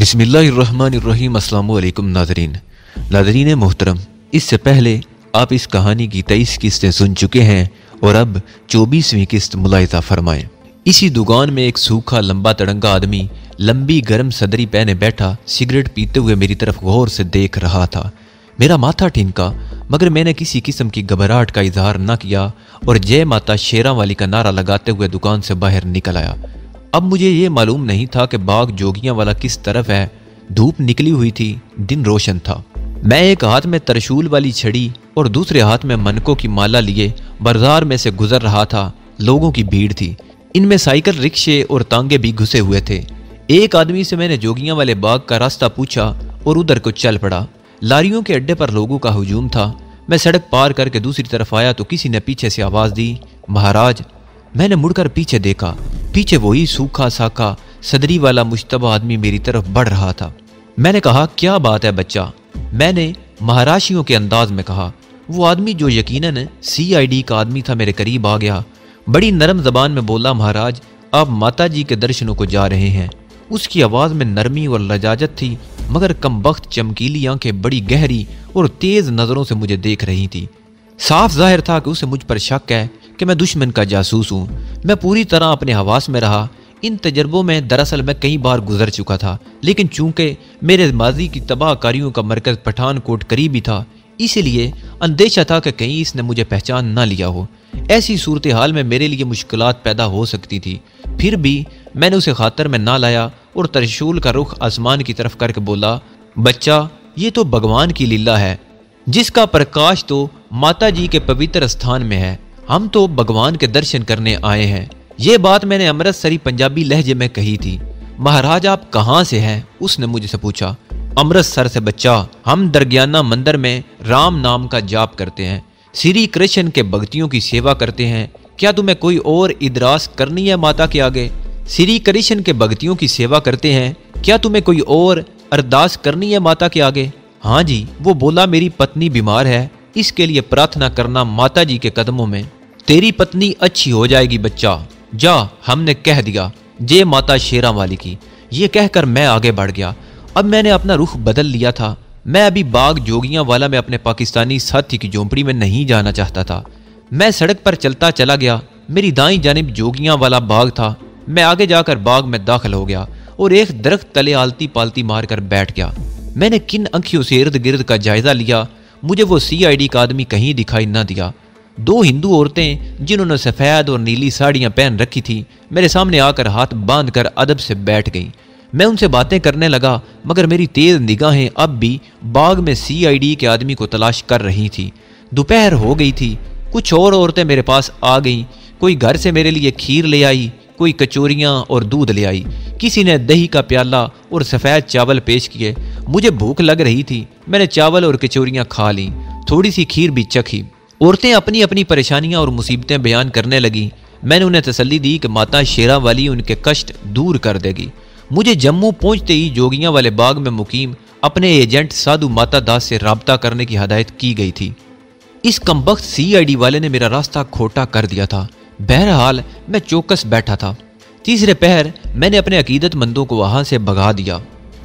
बिस्मिल्लाहिर्रहमानिर्रहीम। अस्सलाम वालेकुम नाज़रीन मोहतरम, इससे पहले आप इस कहानी की 23 किस्तें सुन चुके हैं और अब 24वीं किस्त मुलाहिज़ा फरमाएं। इसी दुकान में एक सूखा लंबा तड़ंगा आदमी लंबी गर्म सदरी पहने बैठा सिगरेट पीते हुए मेरी तरफ गौर से देख रहा था। मेरा माथा ठिनका, मगर मैंने किसी किस्म की घबराहट का इजहार न किया और जय माता शेरा वाली का नारा लगाते हुए दुकान से बाहर निकल आया। अब मुझे ये मालूम नहीं था कि बाग जोगियां वाला किस तरफ है। धूप निकली हुई थी, दिन रोशन था। मैं एक हाथ में तरशूल वाली छड़ी और दूसरे हाथ में मनकों की माला लिए बाजार में से गुजर रहा था। लोगों की भीड़ थी, इनमें साइकिल, रिक्शे और तांगे भी घुसे हुए थे। एक आदमी से मैंने जोगियां वाले बाग का रास्ता पूछा और उधर को चल पड़ा। लारियों के अड्डे पर लोगों का हुजूम था। मैं सड़क पार करके दूसरी तरफ आया तो किसी ने पीछे से आवाज दी, महाराज। मैंने मुड़कर पीछे देखा। पीछे वही सूखा साखा सदरी वाला मुश्तबा आदमी मेरी तरफ बढ़ रहा था। मैंने कहा, क्या बात है बच्चा? मैंने महाराशियों के अंदाज में कहा। वो आदमी जो यकीनन CID का आदमी था मेरे करीब आ गया। बड़ी नरम जबान में बोला, महाराज आप माता जी के दर्शनों को जा रहे हैं। उसकी आवाज में नरमी और लजाजत थी, मगर कमबख्त चमकीली आंखें बड़ी गहरी और तेज नजरों से मुझे देख रही थी। साफ जाहिर था कि उसे मुझ पर शक है कि मैं दुश्मन का जासूस हूँ। मैं पूरी तरह अपने हवास में रहा। इन तजर्बों में दरअसल मैं कई बार गुजर चुका था, लेकिन चूंकि मेरे माजी की तबाहकारियों का मरकज पठानकोट करीब ही था, इसीलिए अंदेशा था कि कहीं इसने मुझे पहचान ना लिया हो। ऐसी सूरत हाल में मेरे लिए मुश्किलात पैदा हो सकती थी। फिर भी मैंने उसे खातर में ना लाया और तरशूल का रुख आसमान की तरफ करके बोला, बच्चा ये तो भगवान की लीला है, जिसका प्रकाश तो माता जी के पवित्र स्थान में है। हम तो भगवान के दर्शन करने आए हैं। ये बात मैंने अमृतसरी पंजाबी लहजे में कही थी। महाराज आप कहाँ से हैं? उसने मुझसे पूछा। अमृतसर से बच्चा। हम दरगियाना मंदिर में राम नाम का जाप करते हैं, श्री कृष्ण के भक्तियों की सेवा करते हैं। क्या तुम्हें कोई और इदरास करनी है माता के आगे? श्री कृष्ण के भक्तियों की सेवा करते हैं, क्या तुम्हें कोई और अरदास करनी है माता के आगे? हाँ जी। वो बोला, मेरी पत्नी बीमार है, इसके लिए प्रार्थना करना माता जी के कदमों में। तेरी पत्नी अच्छी हो जाएगी बच्चा, जा, हमने कह दिया, जय माता शेरा वाली की। ये कहकर मैं आगे बढ़ गया। अब मैंने अपना रुख बदल लिया था। मैं अभी बाग जोगियां वाला में अपने पाकिस्तानी साथी की झोंपड़ी में नहीं जाना चाहता था। मैं सड़क पर चलता चला गया। मेरी दाईं जानिब जोगियां वाला बाग था। मैं आगे जाकर बाग में दाखिल हो गया और एक दरख्त तले आलती पालती मारकर बैठ गया। मैंने किन आंखियों से इर्द गिर्द का जायजा लिया, मुझे वो CID का आदमी कहीं दिखाई न दिया। दो हिंदू औरतें जिन्होंने सफ़ेद और नीली साड़ियाँ पहन रखी थी, मेरे सामने आकर हाथ बांधकर अदब से बैठ गईं। मैं उनसे बातें करने लगा, मगर मेरी तेज निगाहें अब भी बाग में CID के आदमी को तलाश कर रही थी। दोपहर हो गई थी। कुछ और औरतें मेरे पास आ गईं। कोई घर से मेरे लिए खीर ले आई, कोई कचौरियाँ और दूध ले आई, किसी ने दही का प्याला और सफ़ेद चावल पेश किए। मुझे भूख लग रही थी। मैंने चावल और कचौरियाँ खा लीं, थोड़ी सी खीर भी चखी। औरतें अपनी अपनी परेशानियां और मुसीबतें बयान करने लगीं। मैंने उन्हें तसल्ली दी कि माता शेरा वाली उनके कष्ट दूर कर देगी। मुझे जम्मू पहुंचते ही जोगियां वाले बाग में मुकीम अपने एजेंट साधु माता दास से राब्ता करने की हदायत की गई थी। इस कमबख्त CID वाले ने मेरा रास्ता खोटा कर दिया था। बहरहाल मैं चौकस बैठा था। तीसरे पहर मैंने अपने अकीदतमंदों को वहां से भगा दिया।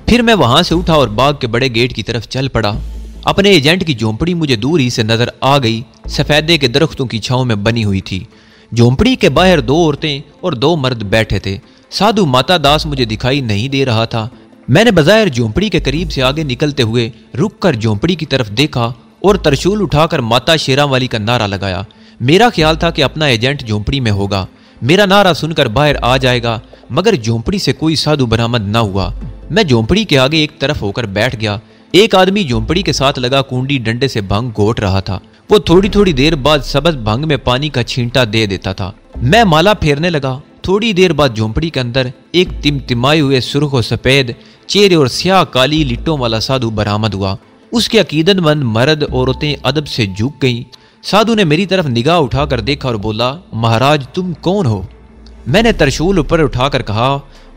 फिर मैं वहां से उठा और बाग के बड़े गेट की तरफ चल पड़ा। अपने एजेंट की झोंपड़ी मुझे दूर ही से नजर आ गई। सफेदे के दरख्तों की छांव में बनी हुई थी। झोंपड़ी के बाहर 2 औरतें और 2 मर्द बैठे थे। साधु माता दास मुझे दिखाई नहीं दे रहा था। मैंने बज़ाहिर झोंपड़ी के करीब से आगे निकलते हुए रुक कर झोंपड़ी की तरफ देखा और तरशूल उठाकर माता शेरा वाली का नारा लगाया। मेरा ख्याल था कि अपना एजेंट झोंपड़ी में होगा, मेरा नारा सुनकर बाहर आ जाएगा, मगर झोंपड़ी से कोई साधु बरामद न हुआ। मैं झोंपड़ी के आगे एक तरफ होकर बैठ गया। एक आदमी झोंपड़ी के साथ लगा कुंडी डंडे से भंग घोट रहा था। वो थोड़ी थोड़ी देर बाद सबज भंग में पानी का छींटा दे देता था। मैं माला फेरने लगा। थोड़ी देर बाद झोंपड़ी के अंदर एक तिमतिमाए हुए सुर्ख और सफेद चेहरे और स्याह काली लिट्टों वाला साधु बरामद हुआ। उसके अकीदतमंद मर्द औरतें अदब से झुक गईं। साधु ने मेरी तरफ निगाह उठाकर देखा और बोला, महाराज तुम कौन हो? मैंने तरशूल ऊपर उठाकर कहा,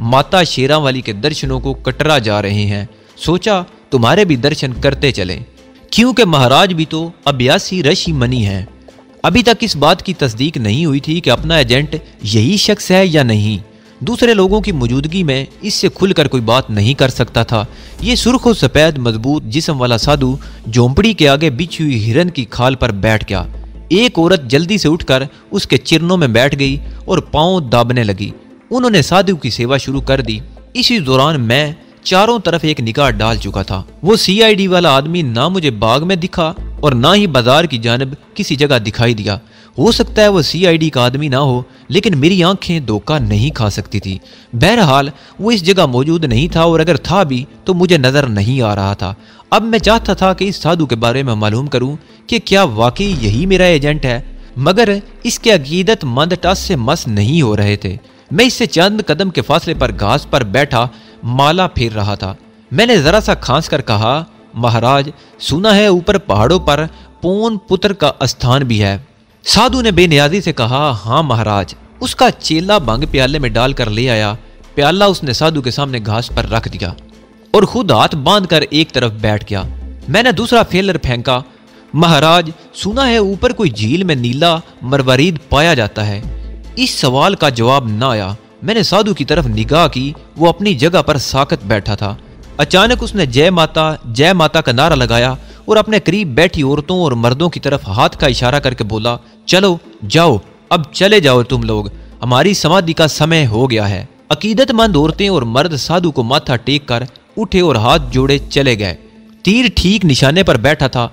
माता शेरा वाली के दर्शनों को कटरा जा रहे हैं, सोचा तुम्हारे भी दर्शन करते चलें, क्योंकि महाराज भी तो अभ्यासी ऋषि मनी हैं। अभी तक इस बात की तस्दीक नहीं हुई थी कि अपना एजेंट यही शख्स है या नहीं। दूसरे लोगों की मौजूदगी में इससे खुलकर कोई बात नहीं कर सकता था। ये सुर्ख और सफेद मजबूत जिस्म वाला साधु झोंपड़ी के आगे बिछी हुई हिरन की खाल पर बैठ गया। एक औरत जल्दी से उठकर उसके चिरनों में बैठ गई और पांव दाबने लगी। उन्होंने साधु की सेवा शुरू कर दी। इसी दौरान मैं चारों तरफ एक निगाह डाल चुका था। वो सीआईडी वाला आदमी ना मुझे बाग में दिखा और ना ही बाजार की जानिब किसी जगह दिखाई दिया। हो सकता है वो सीआईडी का आदमी ना हो, लेकिन मेरी आंखें धोखा नहीं खा सकती थी। बहरहाल वो इस जगह मौजूद नहीं था, और अगर था भी तो मुझे नजर नहीं आ रहा था। अब मैं चाहता था कि इस साधु के बारे में मालूम करूं कि क्या वाकई यही मेरा एजेंट है, मगर इसके अकीदतमंद टस से मस नहीं हो रहे थे। मैं इससे चंद कदम के फासले पर घास पर बैठा माला फेर रहा था। मैंने जरा सा खांस कर कहा, महाराज, सुना है ऊपर पहाड़ों पर पौन पुत्र का स्थान भी है। साधु ने बेनियाजी से कहा, हाँ महाराज। उसका चेला भंग प्याले में डालकर ले आया। प्याला उसने साधु के सामने घास पर रख दिया और खुद हाथ बांधकर एक तरफ बैठ गया। मैंने दूसरा फेलर फेंका, महाराज, सुना है ऊपर कोई झील में नीला मरवरीद पाया जाता है। इस सवाल का जवाब न आया। मैंने साधु की तरफ निगाह की। वो अपनी जगह पर साकत बैठा था। अचानक उसने जय माता का नारा लगाया और अपने करीब बैठी औरतों और मर्दों की तरफ हाथ का इशारा करके बोला, चलो जाओ, अब चले जाओ तुम लोग, हमारी समाधि का समय हो गया है। अकीदतमंद औरतें और मर्द साधु को माथा टेक कर उठे और हाथ जोड़े चले गए। तीर ठीक निशाने पर बैठा था।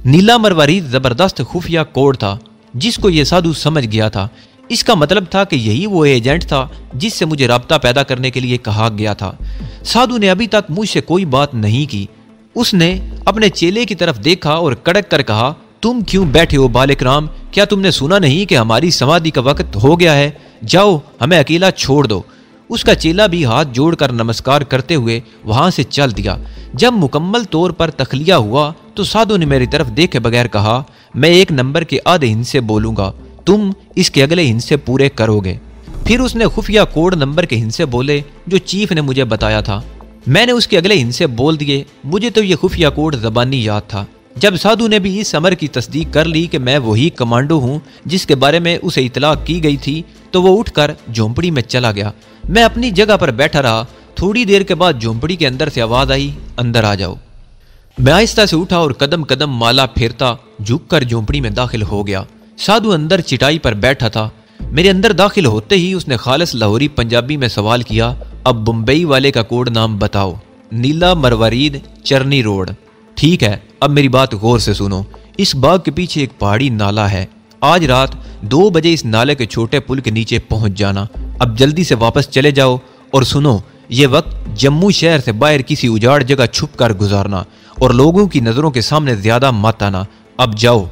नीला मरवरीद जबरदस्त खुफिया कोड था जिसको यह साधु समझ गया था। इसका मतलब था कि यही वो एजेंट था जिससे मुझे राब्ता पैदा करने के लिए कहा गया था। साधु ने अभी तक मुझसे कोई बात नहीं की। उसने अपने चेले की तरफ देखा और कड़क कर कहा, तुम क्यों बैठे हो बालिक राम? क्या तुमने सुना नहीं कि हमारी समाधि का वक्त हो गया है? जाओ, हमें अकेला छोड़ दो। उसका चेला भी हाथ जोड़कर नमस्कार करते हुए वहां से चल दिया। जब मुकम्मल तौर पर तखलिया हुआ तो साधु ने मेरी तरफ देखे बगैर कहा, मैं 1 नंबर के आधे हिस्से बोलूंगा, तुम इसके अगले हिस्से पूरे करोगे। फिर उसने खुफिया कोड नंबर के हिस्से बोले जो चीफ ने मुझे बताया था। मैंने उसके अगले हिस्से बोल दिए। मुझे तो ये खुफिया कोड ज़बानी याद था। जब साधु ने भी इस अमर की तस्दीक कर ली कि मैं वही कमांडो हूँ जिसके बारे में उसे इतला की गई थी, तो वो उठकर झोंपड़ी में चला गया। मैं अपनी जगह पर बैठा रहा। थोड़ी देर के बाद झोंपड़ी के अंदर से आवाज आई, अंदर आ जाओ। मैं आहिस्ता से उठा और कदम कदम माला फेरता झुककर झोंपड़ी में दाखिल हो गया। साधु अंदर चिटाई पर बैठा था। मेरे अंदर दाखिल होते ही उसने खालिस लाहौरी पंजाबी में सवाल किया, अब बम्बई वाले का कोड नाम बताओ। नीला मरवरीद, चरनी रोड। ठीक है, अब मेरी बात गौर से सुनो। इस बाग के पीछे एक पहाड़ी नाला है। आज रात 2 बजे इस नाले के छोटे पुल के नीचे पहुंच जाना। अब जल्दी से वापस चले जाओ और सुनो, ये वक्त जम्मू शहर से बाहर किसी उजाड़ जगह छुप कर गुजारना और लोगों की नजरों के सामने ज्यादा मत आना। अब जाओ।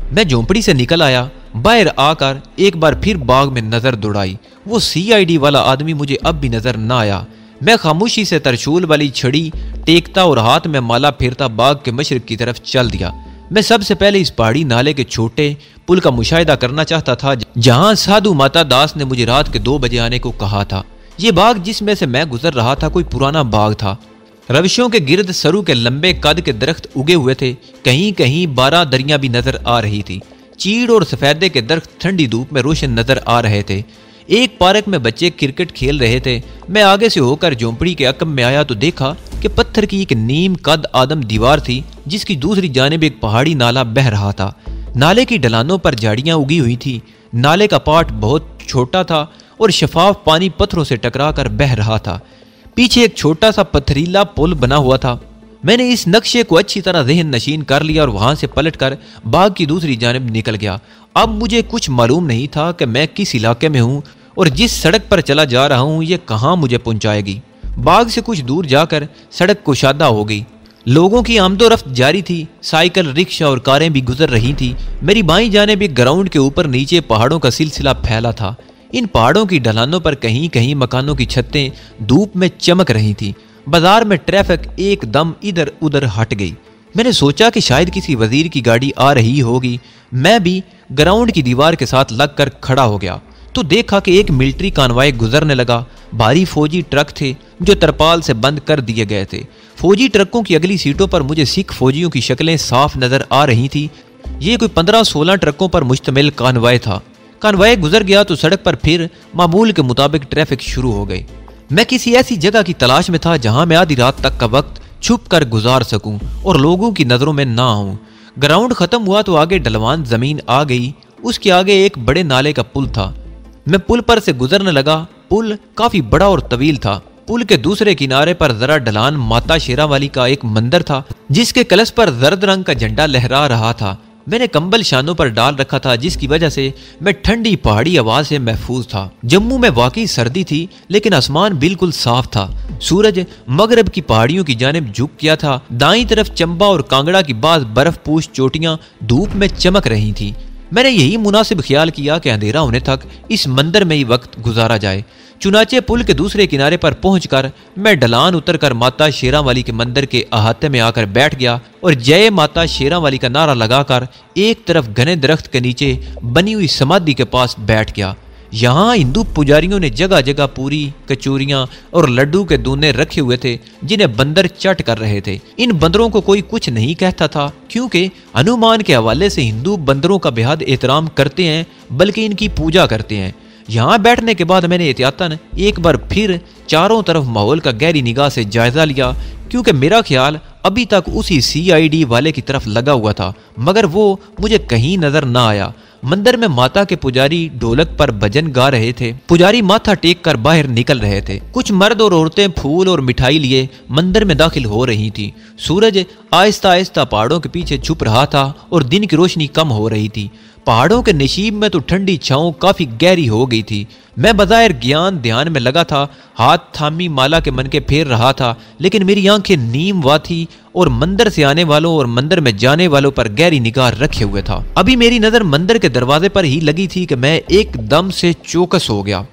मैं झोंपड़ी से निकल आया। बाहर आकर एक बार फिर बाग में नजर दौड़ाई। वो सीआईडी वाला आदमी मुझे अब भी नजर न आया। मैं खामोशी से तरशूल वाली छड़ी टेकता और हाथ में माला फेरता बाग के मशरक की तरफ चल दिया। मैं सबसे पहले इस पहाड़ी नाले के छोटे पुल का मुशाहिदा करना चाहता था जहां साधु माता दास ने मुझे रात के 2 बजे आने को कहा था। ये बाग जिसमें से मैं गुजर रहा था कोई पुराना बाग था। रविशों के गिर्द सरू के लंबे कद के दरख्त उगे हुए थे। कहीं कहीं 12 दरियां भी नजर आ रही थी। चीड़ और सफेदे के दरख्त ठंडी धूप में रोशन नजर आ रहे थे। एक पार्क में बच्चे क्रिकेट खेल रहे थे। मैं आगे से होकर झोंपड़ी के अकब में आया तो देखा कि पत्थर की एक नीम कद आदम दीवार थी जिसकी दूसरी जानिब एक पहाड़ी नाला बह रहा था। नाले की ढलानों पर झाड़ियां उगी हुई थी। नाले का पाट बहुत छोटा था और शफाफ पानी पत्थरों से टकरा कर बह रहा था। पीछे एक छोटा सा पथरीला पुल बना हुआ था। मैंने इस नक्शे को अच्छी तरह ज़हन नशीन कर लिया और वहां से पलटकर बाग की दूसरी जानिब निकल गया। अब मुझे कुछ मालूम नहीं था कि मैं किस इलाके में हूँ और जिस सड़क पर चला जा रहा हूँ ये कहाँ मुझे पहुँचाएगी। बाग से कुछ दूर जाकर सड़क कुशादा हो गई। लोगों की आमदोरफ्त जारी थी। साइकिल, रिक्शा और कारें भी गुजर रही थी। मेरी बाईं जानिब एक ग्राउंड के ऊपर नीचे पहाड़ों का सिलसिला फैला था। इन पहाड़ों की ढलानों पर कहीं कहीं मकानों की छतें धूप में चमक रही थी। बाजार में ट्रैफिक एकदम इधर उधर हट गई। मैंने सोचा कि शायद किसी वजीर की गाड़ी आ रही होगी। मैं भी ग्राउंड की दीवार के साथ लगकर खड़ा हो गया तो देखा कि एक मिलिट्री कानवाय गुजरने लगा। भारी फौजी ट्रक थे जो तरपाल से बंद कर दिए गए थे। फौजी ट्रकों की अगली सीटों पर मुझे सिख फौजियों की शक्लें साफ नजर आ रही थी। ये कोई 15-16 ट्रकों पर मुश्तमिल कानवाय था। कॉन्वॉय गुजर गया तो सड़क पर फिर मामूल के मुताबिक ट्रैफिक शुरू हो गई। मैं किसी ऐसी जगह की तलाश में था जहां मैं आधी रात तक का वक्त छुप कर गुजार सकूं और लोगों की नजरों में ना आऊं। ग्राउंड खत्म हुआ तो आगे ढलवान जमीन आ गई। उसके आगे एक बड़े नाले का पुल था। मैं पुल पर से गुजरने लगा। पुल काफी बड़ा और तवील था। पुल के दूसरे किनारे पर जरा ढलान माता शेरावाली का एक मंदिर था, जिसके कलश पर जर्द रंग का झंडा लहरा रहा था। मैंने कंबल शानों पर डाल रखा था, जिसकी वजह से मैं ठंडी पहाड़ी आवाज से महफूज था। जम्मू में वाकई सर्दी थी, लेकिन आसमान बिल्कुल साफ था। सूरज मगरब की पहाड़ियों की जानिब झुक गया था। दाईं तरफ चंबा और कांगड़ा की बाद बर्फपूश चोटियां धूप में चमक रही थी। मैंने यही मुनासिब ख्याल किया कि अंधेरा होने तक इस मंदिर में ही वक्त गुजारा जाए। चुनाचे पुल के दूसरे किनारे पर पहुंचकर मैं ढलान उतरकर माता शेरावाली के मंदिर के अहाते में आकर बैठ गया और जय माता शेरावाली का नारा लगाकर एक तरफ घने दरख्त के नीचे बनी हुई समाधि के पास बैठ गया। यहाँ हिंदू पुजारियों ने जगह जगह पूरी, कचौरियां और लड्डू के दूने रखे हुए थे, जिन्हें बंदर चट कर रहे थे। इन बंदरों को कोई कुछ नहीं कहता था, क्योंकि हनुमान के हवाले से हिंदू बंदरों का बेहद एहतराम करते हैं, बल्कि इनकी पूजा करते हैं। यहाँ बैठने के बाद मैंने एहतियातन एक बार फिर चारों तरफ माहौल का गहरी निगाह से जायजा लिया, क्योंकि मेरा ख्याल अभी तक उसी CID वाले की तरफ लगा हुआ था, मगर वो मुझे कहीं नजर ना आया। मंदिर में माता के पुजारी ढोलक पर भजन गा रहे थे। पुजारी माथा टेक कर बाहर निकल रहे थे। कुछ मर्द और औरतें फूल और मिठाई लिए मंदिर में दाखिल हो रही थी। सूरज आहिस्ता आहिस्ता पहाड़ों के पीछे छुप रहा था और दिन की रोशनी कम हो रही थी। पहाड़ों के नशीब में तो ठंडी छांव काफी गहरी हो गई थी। मैं बज़ाहिर ज्ञान ध्यान में लगा था, हाथ थामी माला के मन के फेर रहा था, लेकिन मेरी आंखें नीम वा थी और मंदिर से आने वालों और मंदिर में जाने वालों पर गहरी निगाह रखे हुए था। अभी मेरी नजर मंदिर के दरवाजे पर ही लगी थी कि मैं एकदम से चौकस हो गया।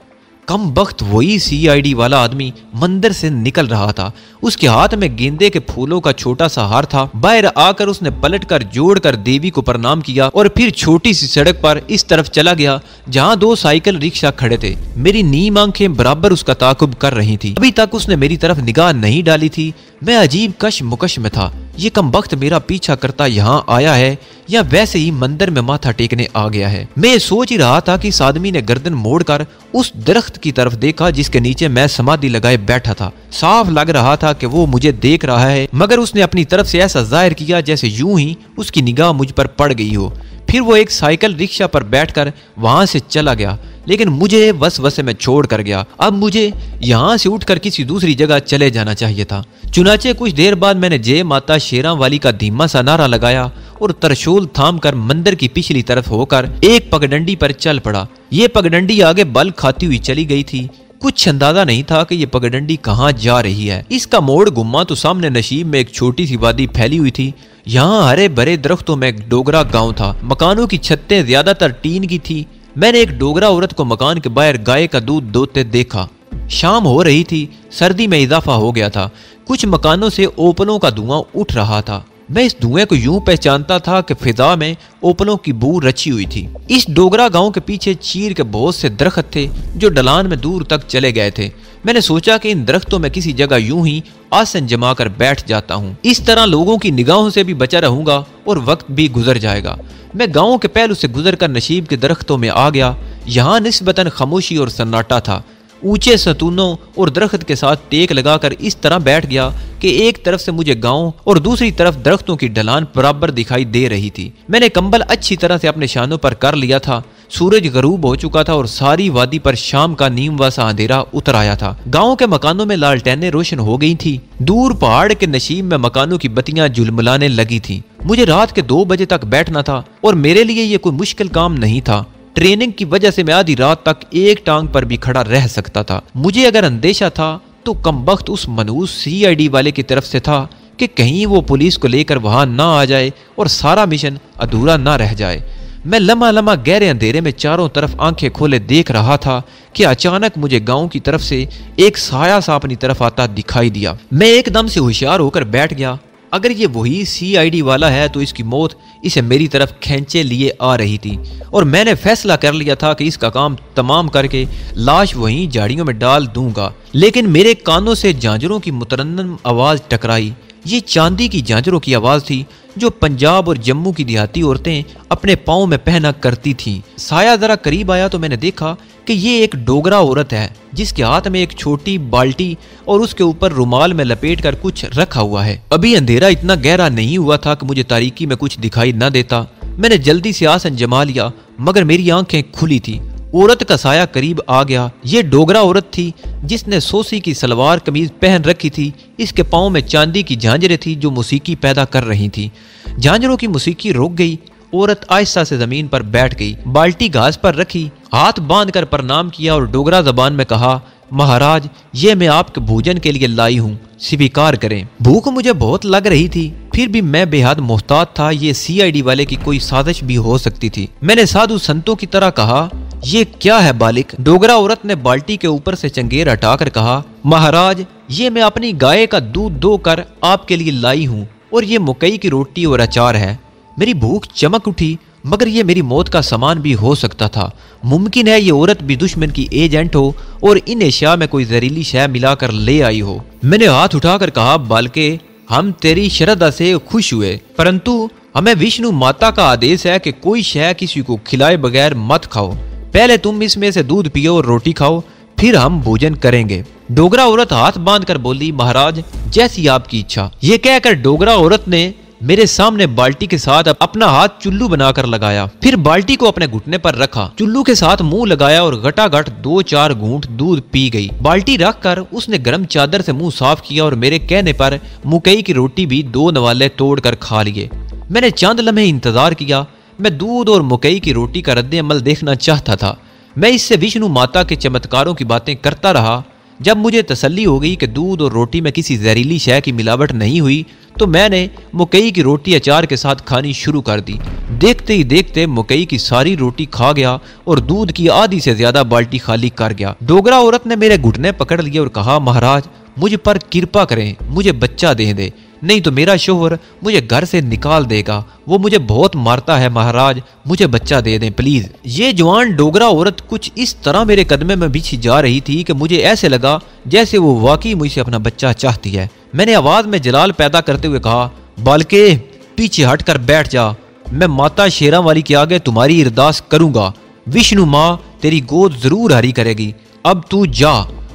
कम वक्त वही CID वाला आदमी मंदिर से निकल रहा था। उसके हाथ में गेंदे के फूलों का छोटा सा हार था। बाहर आकर उसने पलटकर जोड़कर देवी को प्रणाम किया और फिर छोटी सी सड़क पर इस तरफ चला गया जहां 2 साइकिल रिक्शा खड़े थे। मेरी नीम आंखें बराबर उसका ताकुब कर रही थी। अभी तक उसने मेरी तरफ निगाह नहीं डाली थी। मैं अजीब कशमुकश में था। ये कम वक्त मेरा पीछा करता यहाँ आया है या वैसे ही मंदिर में माथा टेकने आ गया है। मैं सोच ही रहा था कि इस आदमी ने गर्दन मोड़कर उस दरख्त की तरफ देखा जिसके नीचे मैं समाधि लगाए बैठा था। साफ लग रहा था कि वो मुझे देख रहा है, मगर उसने अपनी तरफ से ऐसा जाहिर किया जैसे यूं ही उसकी निगाह मुझ पर पड़ गई हो। फिर वो एक साइकिल रिक्शा पर बैठकर वहां से चला गया, लेकिन मुझे वसवसे में छोड़ कर गया। अब मुझे यहाँ से उठकर किसी दूसरी जगह चले जाना चाहिए था। चुनाचे कुछ देर बाद मैंने जय माता शेरावाली का धीमा सा नारा लगाया और तरशूल थाम कर मंदिर की पिछली तरफ होकर एक पगडंडी पर चल पड़ा। ये पगडंडी आगे बल खाती हुई चली गई थी। कुछ अंदाजा नहीं था कि ये पगडंडी कहाँ जा रही है। इसका मोड़ घुमा तो सामने नशीब में एक छोटी सी वादी फैली हुई थी। यहाँ हरे भरे दरख्तों में एक डोगरा गांव था। मकानों की छतें ज्यादातर टीन की थी। मैंने एक डोगरा औरत को मकान के बाहर गाय का दूध दोते देखा। शाम हो रही थी, सर्दी में इजाफा हो गया था। कुछ मकानों से ओपलों का धुआं उठ रहा था। मैं इस धुएं को यूं पहचानता था कि फिजा में ओपलों की बू रची हुई थी। इस डोगरा गांव के पीछे चीर के बहुत से दरख्त थे जो ढलान में दूर तक चले गए थे। मैंने सोचा कि इन दरख्तों में किसी जगह यूं ही आसन जमा कर बैठ जाता हूँ। इस तरह लोगों की निगाहों से भी बचा रहूंगा और वक्त भी गुजर जाएगा। मैं गांव के पहलू से गुजरकर नशीब के दरख्तों में आ गया। यहाँ निस्बतन खामोशी और सन्नाटा था। ऊंचे सतूनों और दरख्त के साथ टेक लगाकर इस तरह बैठ गया कि एक तरफ से मुझे गांव और दूसरी तरफ दरख्तों की ढलान बराबर दिखाई दे रही थी। मैंने कंबल अच्छी तरह से अपने शानों पर कर लिया था। सूरज गरूब हो चुका था और सारी वादी पर शाम का नीम सा अंधेरा उतर आया था। गांव के मकानों में लालटेनें रोशन हो गई थी। दूर पहाड़ के नशीब में मकानों की बत्तियां झुलमुलाने लगी थी। मुझे रात के 2 बजे तक बैठना था और मेरे लिए ये कोई मुश्किल काम नहीं था। ट्रेनिंग की वजह से मैं आधी रात तक एक टांग पर भी खड़ा रह सकता था। मुझे अगर अंदेशा था तो कम वक्त उस मनहूस CID वाले की तरफ से था कि कहीं वो पुलिस को लेकर वहां ना आ जाए और सारा मिशन अधूरा ना रह जाए। मैं लम्हा लम्हा गहरे अंधेरे में चारों तरफ आंखें खोले देख रहा था कि अचानक मुझे गांव की तरफ से एक साया सा अपनी तरफ आता दिखाई दिया। मैं एकदम से होशियार होकर बैठ गया। अगर ये वही CID वाला है तो इसकी मौत इसे मेरी तरफ खींचे लिए आ रही थी और मैंने फैसला कर लिया था कि इसका काम तमाम करके लाश वहीं झाड़ियों में डाल दूंगा। लेकिन मेरे कानों से झांझरों की मुतरन्नम आवाज टकराई। ये चांदी की झांझरों की आवाज थी जो पंजाब और जम्मू की देहाती औरतें अपने पाँव में पहना करती थीं। साया जरा करीब आया तो मैंने देखा कि ये एक डोगरा औरत है जिसके हाथ में एक छोटी बाल्टी और उसके ऊपर रुमाल में लपेट कर कुछ रखा हुआ है। अभी अंधेरा इतना गहरा नहीं हुआ था कि मुझे तारीकी में कुछ दिखाई न देता। मैंने जल्दी से आसन जमा लिया मगर मेरी आंखें खुली थी। औरत का साया करीब आ गया। ये डोगरा औरत थी जिसने सोसी की सलवार कमीज पहन रखी थी। इसके पाँव में चांदी की झांझरें थी जो मौसीकी पैदा कर रही थी। झांझरों की मौसीकी रुक गई। औरत आहिस्ता से जमीन पर बैठ गई, बाल्टी घास पर रखी, हाथ बांधकर प्रणाम किया और डोगरा जबान में कहा, महाराज ये मैं आपके भोजन के लिए लाई हूँ, स्वीकार करें। भूख मुझे बहुत लग रही थी, फिर भी मैं बेहद मोहतात था। ये सीआईडी वाले की कोई साजिश भी हो सकती थी। मैंने साधु संतों की तरह कहा, ये क्या है बालिक? डोगरा औरत ने बाल्टी के ऊपर से चंगेर हटाकर कहा, महाराज ये मैं अपनी गाय का दूध धोकर आपके लिए लाई हूँ और ये मकई की रोटी और अचार है। मेरी भूख चमक उठी मगर ये मेरी मौत का सामान भी हो सकता था। मुमकिन है ये औरत भी दुश्मन की एजेंट हो और इन एशिया में कोई जहरीली शय मिलाकर ले आई हो। मैंने हाथ उठाकर कहा, बालके हम तेरी श्रद्धा से खुश हुए, परंतु हमें विष्णु माता का आदेश है कि कोई शय किसी को खिलाए बगैर मत खाओ। पहले तुम इसमें से दूध पियो और रोटी खाओ, फिर हम भोजन करेंगे। डोगरा औरत हाथ बांधकर बोली, महाराज जैसी आपकी इच्छा। ये कहकर डोगरा औरत ने मेरे सामने बाल्टी के साथ अपना हाथ चुल्लू बनाकर लगाया, फिर बाल्टी को अपने घुटने पर रखा, चुल्लू के साथ मुंह लगाया और घटाघट 2-4 घूंट दूध पी गई। बाल्टी रखकर उसने गर्म चादर से मुंह साफ किया और मेरे कहने पर मकई की रोटी भी 2 नवाले तोड़कर खा लिए। मैंने चंद लम्हे इंतजार किया। मैं दूध और मकई की रोटी का रद्द अमल देखना चाहता था। मैं इससे विष्णु माता के चमत्कारों की बातें करता रहा। जब मुझे तसल्ली हो गई कि दूध और रोटी में किसी जहरीली शय की मिलावट नहीं हुई तो मैंने मकई की रोटी अचार के साथ खानी शुरू कर दी। देखते ही देखते मकई की सारी रोटी खा गया और दूध की आधी से ज्यादा बाल्टी खाली कर गया। डोगरा औरत ने मेरे घुटने पकड़ लिए और कहा, महाराज मुझ पर कृपा करें, मुझे बच्चा दे दे, नहीं तो मेरा शोहर मुझे घर से निकाल देगा। वो मुझे बहुत मारता है, महाराज मुझे बच्चा दे दें प्लीज। ये जवान डोगरा औरत कुछ इस तरह मेरे कदमे में बिछी जा रही थी कि मुझे ऐसे लगा जैसे वो वाकई मुझसे अपना बच्चा चाहती है। मैंने आवाज में जलाल पैदा करते हुए कहा, बालके पीछे हटकर बैठ जा, मैं माता शेरा वाली के आगे तुम्हारी अरदास करूंगा। विष्णु माँ तेरी गोद जरूर हरी करेगी। अब तू जा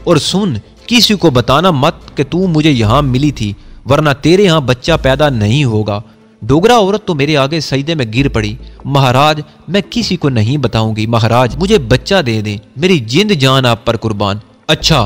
और सुन, किसी को बताना मत कि तू मुझे यहाँ मिली थी, वरना तेरे यहाँ बच्चा पैदा नहीं होगा। डोगरा औरत तो मेरे आगे सजदे में गिर पड़ी। महाराज मैं किसी को नहीं बताऊंगी, महाराज मुझे बच्चा दे दें, मेरी जिंद जान आप पर कुर्बान। अच्छा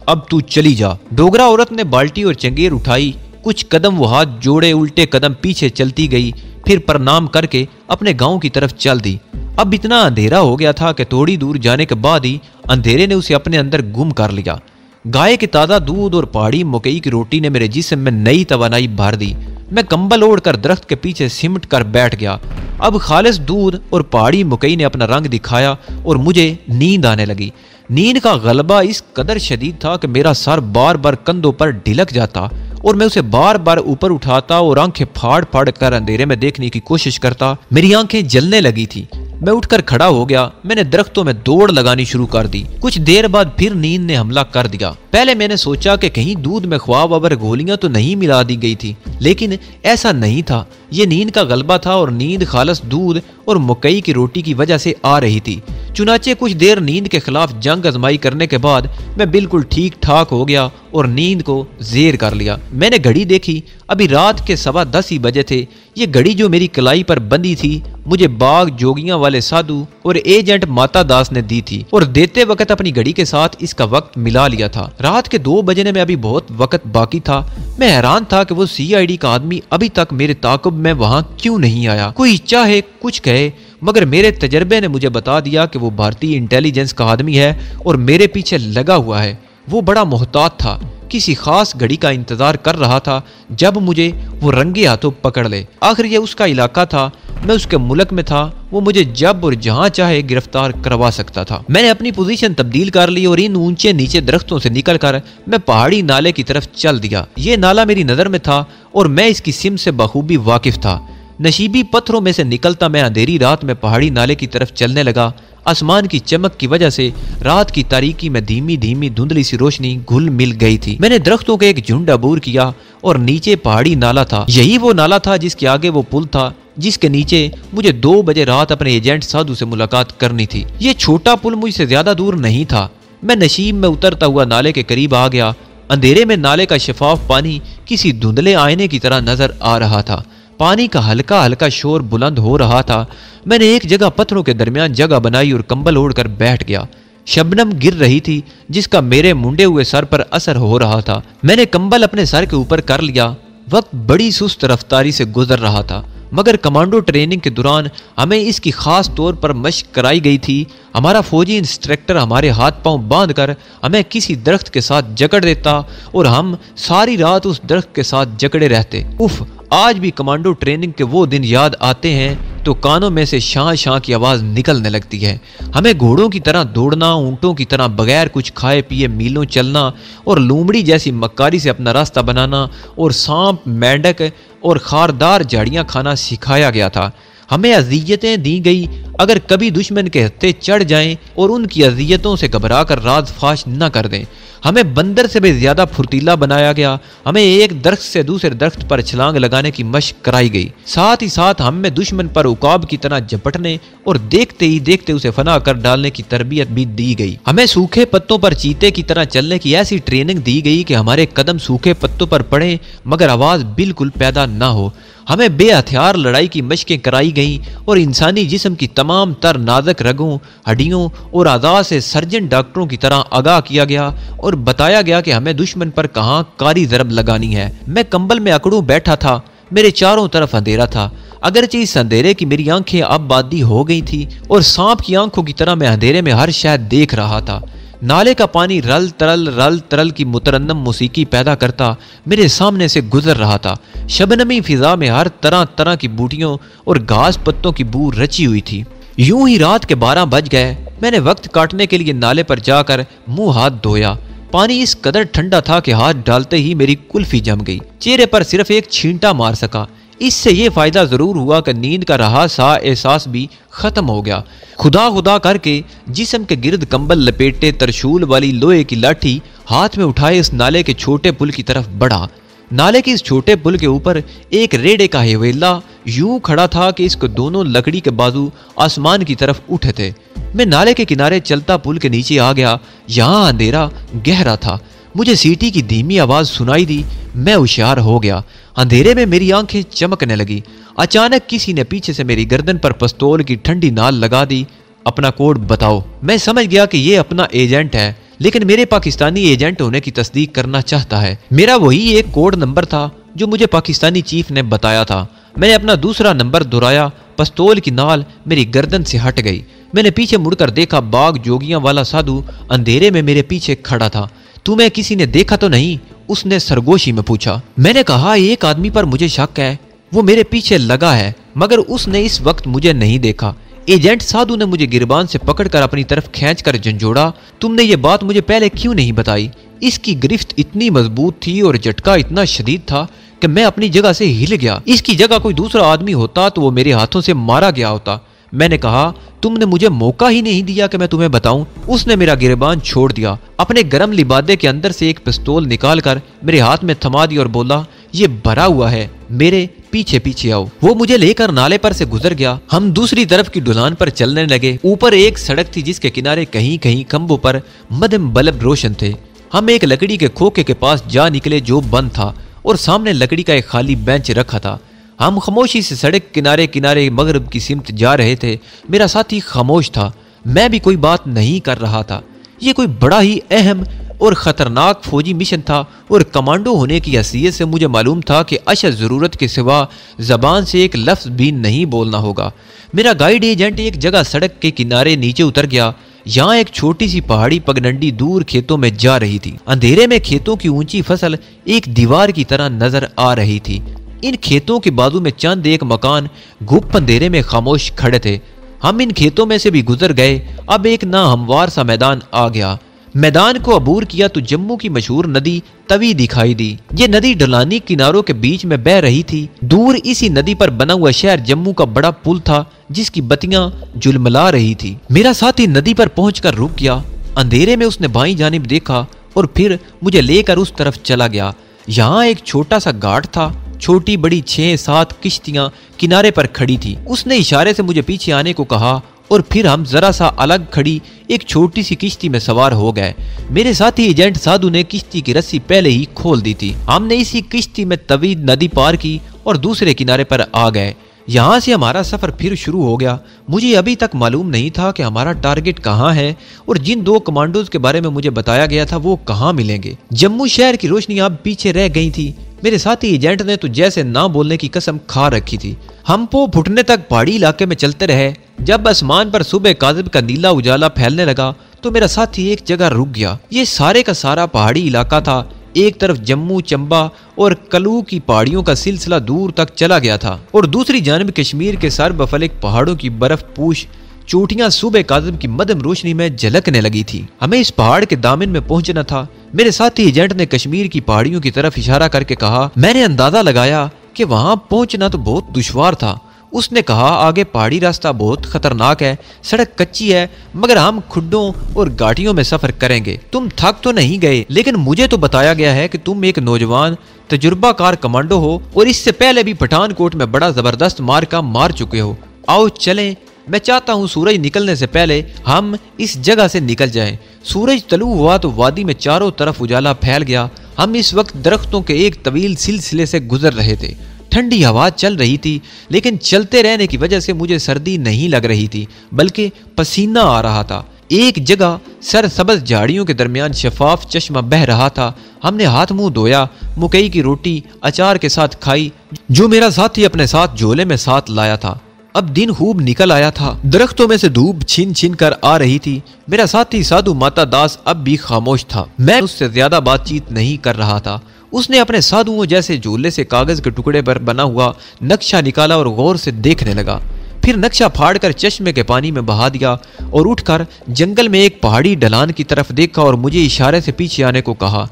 अब तू चली जा। डोगरा औरत ने बाल्टी और चंगेर उठाई, कुछ कदम वो हाथ जोड़े उल्टे कदम पीछे चलती गई, फिर प्रणाम करके अपने गांव की तरफ चल दी। अब इतना अंधेरा हो गया था कि थोड़ी दूर जाने के बाद ही अंधेरे ने उसे अपने अंदर गुम कर लिया। गाय के ताज़ा दूध और पहाड़ी मकई की रोटी ने मेरे जिस्म में नई तवानाई भर दी। मैं कंबल ओढ़कर दरख्त के पीछे सिमट कर बैठ गया। अब खालिस दूध और पहाड़ी मकई ने अपना रंग दिखाया और मुझे नींद आने लगी। नींद का गलबा इस कदर शदीद था कि मेरा सर बार बार कंधों पर ढिलक जाता और मैं उसे बार बार ऊपर उठाता और आंखें फाड़ फाड़ कर अंधेरे में देखने की कोशिश करता। मेरी आंखें जलने लगी थी। मैं उठकर खड़ा हो गया। मैंने दरख्तों में दौड़ लगानी शुरू कर दी। कुछ देर बाद फिर नींद ने हमला कर दिया। पहले मैंने सोचा कि कहीं दूध में ख्वाब अवर गोलियां तो नहीं मिला दी गई थी, लेकिन ऐसा नहीं था। ये नींद का गलबा था और नींद खालस दूध और मकई की रोटी की वजह से आ रही थी। चुनाचे कुछ देर नींद के खिलाफ जंग आजमाई करने के बाद मैं बिल्कुल ठीक ठाक हो गया और नींद को जेर कर लिया। मैंने घड़ी देखी, अभी रात के 10:15 ही बजे थे। ये घड़ी जो मेरी कलाई पर बंधी थी मुझे बाग जोगियां वाले साधु और एजेंट माता दास ने दी थी और देते वक्त अपनी घड़ी के साथ इसका वक्त मिला लिया था। रात के 2 बजने में अभी बहुत वक्त बाकी था। मैं हैरान था कि वो सीआईडी का आदमी अभी तक मेरे ताक़ुब में वहां क्यों नहीं आया। कोई चाहे कुछ कहे, मगर मेरे तजर्बे ने मुझे बता दिया कि वो भारतीय इंटेलिजेंस का आदमी है और मेरे पीछे लगा हुआ है। वो बड़ा मोहतात था, किसी खास घड़ी का इंतजार कर रहा था जब मुझे वो रंगे हाथों पकड़ ले। आखिर ये उसका इलाका था, मैं उसके मुल्क में था, वो मुझे जब और जहां चाहे गिरफ्तार करवा सकता था। मैंने अपनी पोजीशन तब्दील कर ली और इन ऊंचे नीचे दरख्तों से निकलकर मैं पहाड़ी नाले की तरफ चल दिया। ये नाला मेरी नज़र में था और मैं इसकी सिम से बखूबी वाकिफ था। नशीबी पत्थरों में से निकलता मैं अंधेरी रात में पहाड़ी नाले की तरफ चलने लगा। आसमान की चमक की वजह से रात की तारीकी में धीमी धीमी धुंधली सी रोशनी घुल मिल गई थी। मैंने दरख्तों के एक झुंड अबूर किया और नीचे पहाड़ी नाला था। यही वो नाला था जिसके आगे वो पुल था जिसके नीचे मुझे 2 बजे रात अपने एजेंट साधु से मुलाकात करनी थी। ये छोटा पुल मुझसे ज्यादा दूर नहीं था। मैं नशीब में उतरता हुआ नाले के करीब आ गया। अंधेरे में नाले का शफाफ पानी किसी धुंधले आईने की तरह नजर आ रहा था। पानी का हल्का हल्का शोर बुलंद हो रहा था। मैंने एक जगह पत्थरों के दरमियान जगह बनाई और कंबल ओढ़कर बैठ गया। शबनम गिर रही थी जिसका मेरे मुंडे हुए सर पर असर हो रहा था। मैंने कंबल अपने सर के ऊपर कर लिया। वक्त बड़ी सुस्त रफ्तारी से गुजर रहा था, मगर कमांडो ट्रेनिंग के दौरान हमें इसकी खास तौर पर मशक कराई गई थी। हमारा फौजी इंस्ट्रक्टर हमारे हाथ पांव बांधकर हमें किसी दरख्त के साथ जकड़ देता और हम सारी रात उस दरख्त के साथ जकड़े रहते। उफ, आज भी कमांडो ट्रेनिंग के वो दिन याद आते हैं तो कानों में से शां शां की आवाज़ निकलने लगती है। हमें घोड़ों की तरह दौड़ना, ऊंटों की तरह बगैर कुछ खाए पिए मीलों चलना और लोमड़ी जैसी मक्कारी से अपना रास्ता बनाना और सांप, मेंढक और खारदार झाड़ियाँ खाना सिखाया गया था। हमें अजियतें दी गई अगर कभी दुश्मन के हत्थे चढ़ जाएं और उनकी अजियतों से घबरा कर राज फाश न कर दें। हमें बंदर से भी ज्यादा फुर्तीला बनाया गया। हमें एक दरख्त से दूसरे दरख्त पर छलांग लगाने की मशक कराई गई। साथ ही साथ हमें दुश्मन पर उकाब की तरह झपटने और देखते ही देखते उसे फना कर डालने की तरबियत भी दी गई। हमें सूखे पत्तों पर चीते की तरह चलने की ऐसी ट्रेनिंग दी गई कि हमारे कदम सूखे पत्तों पर पड़े मगर आवाज बिल्कुल पैदा न हो। हमें बेहथियार लड़ाई की मशकें कराई गईं और इंसानी जिस्म की तमाम तर नाजुक रगों, हड्डियों और आज़ा से सर्जन डॉक्टरों की तरह आगाह किया गया और बताया गया कि हमें दुश्मन पर कहाँ कारी ज़रब लगानी है। मैं कंबल में अकड़ूं बैठा था। मेरे चारों तरफ अंधेरा था। अगरचे इस अंधेरे की मेरी आंखें अब बादी हो गई थी और सांप की आंखों की तरह मैं अंधेरे में हर शय देख रहा था। नाले का पानी रल तरल की मुतरन्नम मौसीकी पैदा करता मेरे सामने से गुजर रहा था। शबनमी फिजा में हर तरह तरह की बूटियों और घास पत्तों की बू रची हुई थी। यूं ही रात के 12 बज गए। मैंने वक्त काटने के लिए नाले पर जाकर मुंह हाथ धोया। पानी इस कदर ठंडा था कि हाथ डालते ही मेरी कुल्फी जम गई। चेहरे पर सिर्फ एक छींटा मार सका। इससे ये फायदा जरूर हुआ कि नींद का रहा सा एहसास भी खत्म हो गया। खुदा खुदा करके जिस्म के गिर्द कंबल लपेटे तरशूल वाली लोहे की लाठी हाथ में उठाए इस नाले के छोटे पुल की तरफ बढ़ा। नाले के इस छोटे पुल के ऊपर एक रेड़े का हवेला यूं खड़ा था कि इसके दोनों लकड़ी के बाजू आसमान की तरफ उठे थे। मैं नाले के किनारे चलता पुल के नीचे आ गया। यहाँ अंधेरा गहरा था। मुझे सीटी की धीमी आवाज सुनाई दी। मैं होशियार हो गया। अंधेरे में मेरी आंखें चमकने लगी। अचानक किसी ने पीछे से मेरी गर्दन पर पिस्तौल की ठंडी नाल लगा दी। अपना कोड बताओ। मैं समझ गया कि ये अपना एजेंट है, लेकिन मेरे पाकिस्तानी एजेंट होने की तस्दीक करना चाहता है। मेरा वही एक कोड नंबर था जो मुझे पाकिस्तानी चीफ ने बताया था। मैंने अपना दूसरा नंबर दोहराया। पिस्तौल की नाल मेरी गर्दन से हट गई। मैंने पीछे मुड़कर देखा। बाग जोगियां वाला साधु अंधेरे में मेरे पीछे खड़ा था। तुम्हें किसी ने देखा तो नहीं? उसने सरगोशी में पूछा। मैंने कहा, एक आदमी पर मुझे शक है, वो मेरे पीछे लगा है, मगर उसने इस वक्त मुझे नहीं देखा। एजेंट साधु ने मुझे गिरबान से पकड़कर अपनी तरफ खींचकर झंझोड़ा। तुमने ये बात मुझे पहले क्यों नहीं बताई? इसकी गिरफ्त इतनी मजबूत थी और झटका इतना शदीद था कि मैं अपनी जगह से हिल गया। इसकी जगह कोई दूसरा आदमी होता तो वो मेरे हाथों से मारा गया होता। मैंने कहा, तुमने मुझे मौका ही नहीं दिया कि मैं तुम्हें बताऊं। उसने मेरा गिरबान छोड़ दिया। अपने गरम लिबादे के अंदर से एक पिस्तौल निकालकर मेरे हाथ में थमा दी और बोला, ये भरा हुआ है, मेरे पीछे पीछे आओ। वो मुझे लेकर नाले पर से गुजर गया। हम दूसरी तरफ की ढलान पर चलने लगे। ऊपर एक सड़क थी जिसके किनारे कहीं कहीं खंभों पर मध्यम बल्ब रोशन थे। हम एक लकड़ी के खोखे के पास जा निकले जो बंद था और सामने लकड़ी का एक खाली बेंच रखा था। हम खामोशी से सड़क किनारे किनारे मगरब की सिमत जा रहे थे। मेरा साथी खामोश था। मैं भी कोई बात नहीं कर रहा था। ये कोई बड़ा ही अहम और ख़तरनाक फौजी मिशन था और कमांडो होने की हैसियत से मुझे मालूम था कि अशद ज़रूरत के सिवा ज़बान से एक लफ्ज़ भी नहीं बोलना होगा। मेरा गाइड एजेंट एक जगह सड़क के किनारे नीचे उतर गया। यहाँ एक छोटी सी पहाड़ी पगडंडी दूर खेतों में जा रही थी। अंधेरे में खेतों की ऊंची फसल एक दीवार की तरह नजर आ रही थी। इन खेतों के बाजू में चंद एक मकान गुप्त अंधेरे में खामोश खड़े थे। हम इन खेतों में से भी गुजर गए। अब एक ना हमवार सा मैदान आ गया। मैदान को अबूर किया तो जम्मू की मशहूर नदी तवी दिखाई दी। ये नदी ढलानी किनारों के बीच में बह रही थी। दूर इसी नदी पर बना हुआ शहर जम्मू का बड़ा पुल था जिसकी बत्तियां झुलमिला रही थी। मेरा साथी नदी पर पहुंचकर रुक गया। अंधेरे में उसने बाईं जानिब देखा और फिर मुझे लेकर उस तरफ चला गया। यहाँ एक छोटा सा घाट था। छोटी बड़ी 6-7 किश्तियां किनारे पर खड़ी थी। उसने इशारे से मुझे पीछे आने को कहा और फिर हम जरा सा अलग खड़ी एक छोटी सी किश्ती में सवार हो गए। मेरे साथी एजेंट साधु ने किश्ती की रस्सी पहले ही खोल दी थी। हमने इसी किश्ती में तवी नदी पार की और दूसरे किनारे पर आ गए। यहाँ से हमारा सफर फिर शुरू हो गया। मुझे अभी तक मालूम नहीं था कि हमारा टारगेट कहाँ है और जिन 2 कमांडोज के बारे में मुझे बताया गया था वो कहाँ मिलेंगे। जम्मू शहर की रोशनी अब पीछे रह गई थी। मेरे साथी एजेंट ने तो जैसे ना बोलने की कसम खा रखी थी। हम पो फुटने तक पहाड़ी इलाके में चलते रहे। जब आसमान पर सुबह काज़िब का नीला उजाला फैलने लगा तो मेरा साथी एक जगह रुक गया। ये सारे का सारा पहाड़ी इलाका था। एक तरफ जम्मू, चंबा और कलू की पहाड़ियों का सिलसिला दूर तक चला गया था और दूसरी जानब कश्मीर के सर्वफलिक पहाड़ों की बर्फ पूश चोटियां सुबह काज़िब की मध्यम रोशनी में झलकने लगी थी। हमें इस पहाड़ के दामन में पहुंचना था। मेरे साथी एजेंट ने कश्मीर की पहाड़ियों की तरफ इशारा करके कहा। मैंने अंदाजा लगाया कि वहां पहुंचना तो बहुत दुश्वार था। उसने कहा, आगे पहाड़ी रास्ता बहुत खतरनाक है, सड़क कच्ची है, मगर हम खुड्डों और घाटियों में सफर करेंगे। तुम थक तो नहीं गए, लेकिन मुझे तो बताया गया है कि तुम एक नौजवान तजुर्बाकार कमांडो हो और इससे पहले भी पठानकोट में बड़ा जबरदस्त मार्का मार चुके हो। आओ चलें। मैं चाहता हूँ सूरज निकलने से पहले हम इस जगह से निकल जाएं। सूरज तलू हुआ तो वादी में चारों तरफ उजाला फैल गया। हम इस वक्त दरख्तों के एक तवील सिलसिले से गुजर रहे थे। ठंडी हवा चल रही थी, लेकिन चलते रहने की वजह से मुझे सर्दी नहीं लग रही थी, बल्कि पसीना आ रहा था। एक जगह सरसब्ज झाड़ियों के दरमियान शफाफ चश्मा बह रहा था। हमने हाथ मुंह धोया, मकई की रोटी अचार के साथ खाई जो मेरा साथी अपने साथ झोले में साथ लाया था। अब दिन खूब निकल आया था। दरख्तों में से धूप छीन छीन कर आ रही थी। मेरा साथी साधु माता दास अब भी खामोश था। मैं उससे ज्यादा बातचीत नहीं कर रहा था। उसने अपने साधुओं जैसे झोले से कागज के टुकड़े पर बना हुआ नक्शा निकाला और गौर से देखने लगा। फिर नक्शा फाड़कर चश्मे के पानी में बहा दिया और उठकर जंगल में एक पहाड़ी ढलान की तरफ देखा और मुझे इशारे से पीछे आने को कहा।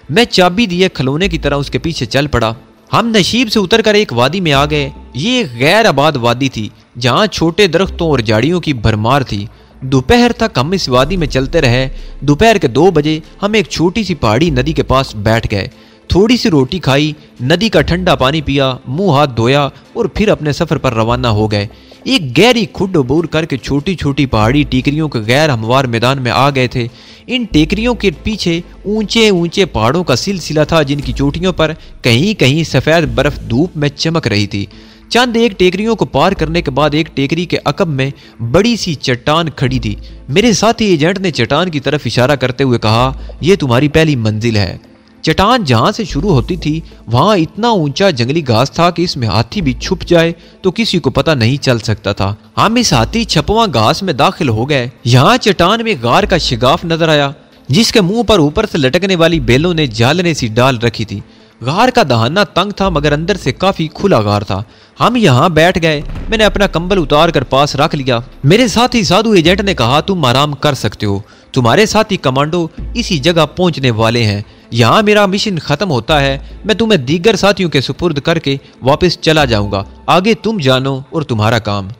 मैं चाबी दिए खिलौने की तरह उसके पीछे चल पड़ा। हम नशीब से उतरकर एक वादी में आ गए। ये एक गैर आबाद वादी थी जहाँ छोटे दरख्तों और झाड़ियों की भरमार थी। दोपहर तक हम इस वादी में चलते रहे। दोपहर के 2 बजे हम एक छोटी सी पहाड़ी नदी के पास बैठ गए। थोड़ी सी रोटी खाई, नदी का ठंडा पानी पिया, मुंह हाथ धोया और फिर अपने सफर पर रवाना हो गए। एक गहरी खुड अबूर करके छोटी छोटी पहाड़ी टेकरियों के गैर हमवार मैदान में आ गए थे। इन टेकरियों के पीछे ऊंचे ऊंचे पहाड़ों का सिलसिला था जिनकी चोटियों पर कहीं कहीं सफेद बर्फ धूप में चमक रही थी। चंद एक टेकरियों को पार करने के बाद एक टेकरी के अकब में बड़ी सी चट्टान खड़ी थी। मेरे साथी एजेंट ने चट्टान की तरफ इशारा करते हुए कहा, यह तुम्हारी पहली मंजिल है। चट्टान जहां से शुरू होती थी वहां इतना ऊंचा जंगली घास था कि इसमें हाथी भी छुप जाए तो किसी को पता नहीं चल सकता था। हम इस हाथी छपवा घास में दाखिल हो गए। यहाँ चट्टान में गार का शिगाफ नजर आया जिसके मुंह पर ऊपर से लटकने वाली बेलों ने झालने सी डाल रखी थी। गार का दहाना तंग था मगर अंदर से काफी खुला गार था। हम यहाँ बैठ गए। मैंने अपना कंबल उतार कर पास रख लिया। मेरे साथी साधु एजेंट ने कहा, तुम आराम कर सकते हो, तुम्हारे साथी कमांडो इसी जगह पहुंचने वाले हैं। यहाँ मेरा मिशन खत्म होता है। मैं तुम्हें दीगर साथियों के सुपुर्द करके वापस चला जाऊंगा। आगे तुम जानो और तुम्हारा काम।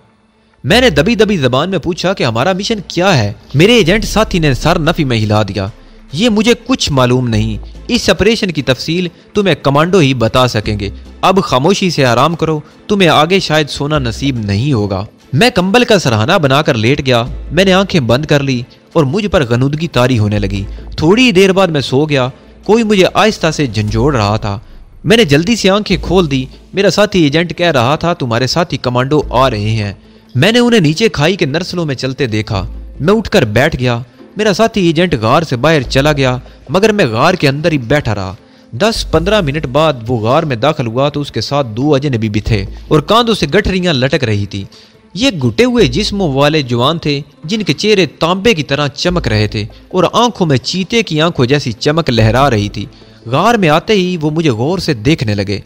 मैंने दबी दबी जबान में पूछा कि हमारा मिशन क्या है। मेरे एजेंट साथी ने सर नफी में हिला दिया। ये मुझे कुछ मालूम नहीं। इस ऑपरेशन की तफसील तुम्हें कमांडो ही बता सकेंगे। अब खामोशी से आराम करो, तुम्हें आगे शायद सोना नसीब नहीं होगा। मैं कंबल का सराहना बनाकर लेट गया। मैंने आंखें बंद कर ली और मुझ पर गनुदगी तारी होने लगी। थोड़ी देर बाद मैं सो गया। कोई मुझे आहिस्ता से झंझोड़ रहा था। मैंने जल्दी से आंखें खोल दी। मेरा साथी एजेंट कह रहा था, तुम्हारे साथी कमांडो आ रहे हैं। मैंने उन्हें नीचे खाई के नर्सलों में चलते देखा। मैं उठकर बैठ गया। मेरा साथी एजेंट गार से बाहर चला गया मगर मैं गार के अंदर ही बैठा रहा। 10-15 मिनट बाद वो गार में दाखिल हुआ तो उसके साथ 2 अजनबी भी थे और कांधों से गठरियां लटक रही थी। ये घुटे हुए जिस्मों वाले जवान थे जिनके चेहरे तांबे की तरह चमक रहे थे और आंखों में चीते की आंखों जैसी चमक लहरा रही थी। गार में आते ही वो मुझे गौर से देखने लगे।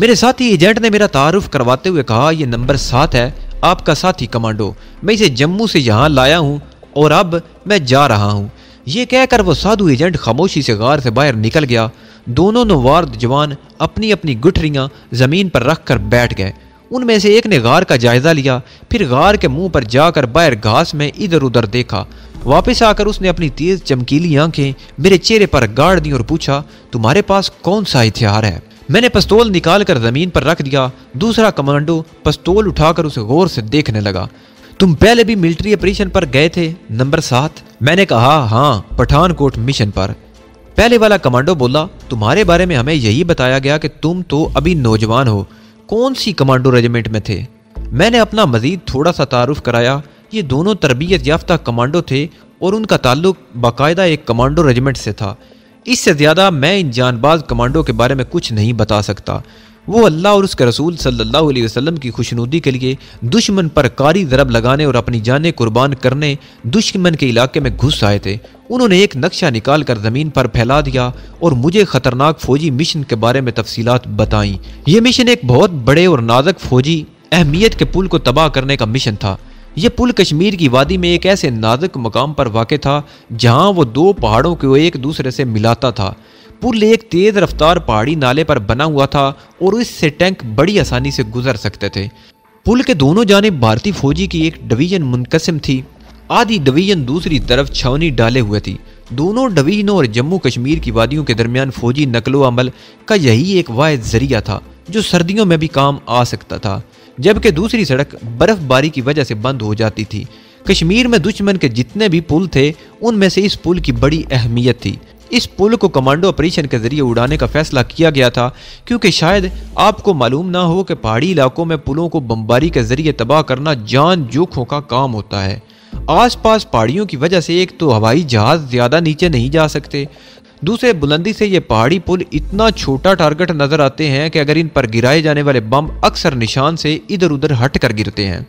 मेरे साथी एजेंट ने मेरा तारुफ करवाते हुए कहा, यह नंबर 7 है, आपका साथी कमांडो। मैं इसे जम्मू से यहाँ लाया हूँ और अब मैं जा रहा हूँ। ये कहकर वो साधु एजेंट खामोशी से गार से बाहर निकल गया। दोनों नौवार्द जवान अपनी अपनी गुठरियां जमीन पर रखकर बैठ गए। उनमें से एक ने गार का जायजा लिया, फिर गार के मुंह पर जाकर बाहर घास में इधर उधर देखा। वापस आकर उसने अपनी तेज चमकीली आंखें मेरे चेहरे पर गाड़ दी और पूछा, तुम्हारे पास कौन सा हथियार है? मैंने पिस्तौल निकालकर जमीन पर रख दिया। दूसरा कमांडो पिस्तौल उठाकर उसे गौर से देखने लगा। तुम पहले भी मिलिट्री ऑपरेशन पर गए थे, नंबर 7? मैंने कहा, हाँ, पठानकोट मिशन पर। पहले वाला कमांडो बोला, तुम्हारे बारे में हमें यही बताया गया कि तुम तो अभी नौजवान हो। कौन सी कमांडो रेजिमेंट में थे? मैंने अपना मजीद थोड़ा सा तारुफ कराया। ये दोनों तरबियत याफ्ता कमांडो थे और उनका ताल्लुक बाकायदा एक कमांडो रेजिमेंट से था। इससे ज़्यादा मैं इन जानबाज कमांडो के बारे में कुछ नहीं बता सकता। वो अल्लाह और उसके रसूल सल्लल्लाहु अलैहि वसल्लम की खुशनुदी के लिए दुश्मन पर कारी ज़रब लगाने और अपनी जानें कुर्बान करने दुश्मन के इलाके में घुस आए थे। उन्होंने एक नक्शा निकाल कर ज़मीन पर फैला दिया और मुझे ख़तरनाक फ़ौजी मिशन के बारे में तफसीलात बताईं। ये मिशन एक बहुत बड़े और नाजुक फ़ौजी अहमियत के पुल को तबाह करने का मिशन था। यह पुल कश्मीर की वादी में एक ऐसे नाजुक मकाम पर वाक़ था जहाँ वो दो पहाड़ों को एक दूसरे से मिलाता था। पुल एक तेज रफ्तार पहाड़ी नाले पर बना हुआ था और इससे टैंक बड़ी आसानी से गुजर सकते थे। पुल के दोनों जानिब भारतीय फौजी की एक डिवीजन मुनकसिम थी। आधी डिवीजन दूसरी तरफ छावनी डाले हुए थी। दोनों डिवीजनों और जम्मू कश्मीर की वादियों के दरमियान फौजी नकलो अमल का यही एक वाहिद जरिया था जो सर्दियों में भी काम आ सकता था, जबकि दूसरी सड़क बर्फबारी की वजह से बंद हो जाती थी। कश्मीर में दुश्मन के जितने भी पुल थे उनमें से इस पुल की बड़ी अहमियत थी। इस पुल को कमांडो ऑपरेशन के जरिए उड़ाने का फैसला किया गया था क्योंकि शायद आपको मालूम ना हो कि पहाड़ी इलाकों में पुलों को बमबारी के जरिए तबाह करना जान जोखों का काम होता है। आसपास पहाड़ियों की वजह से एक तो हवाई जहाज ज्यादा नीचे नहीं जा सकते, दूसरे बुलंदी से ये पहाड़ी पुल इतना छोटा टारगेट नजर आते हैं कि अगर इन पर गिराए जाने वाले बम अक्सर निशान से इधर उधर हट कर गिरते हैं।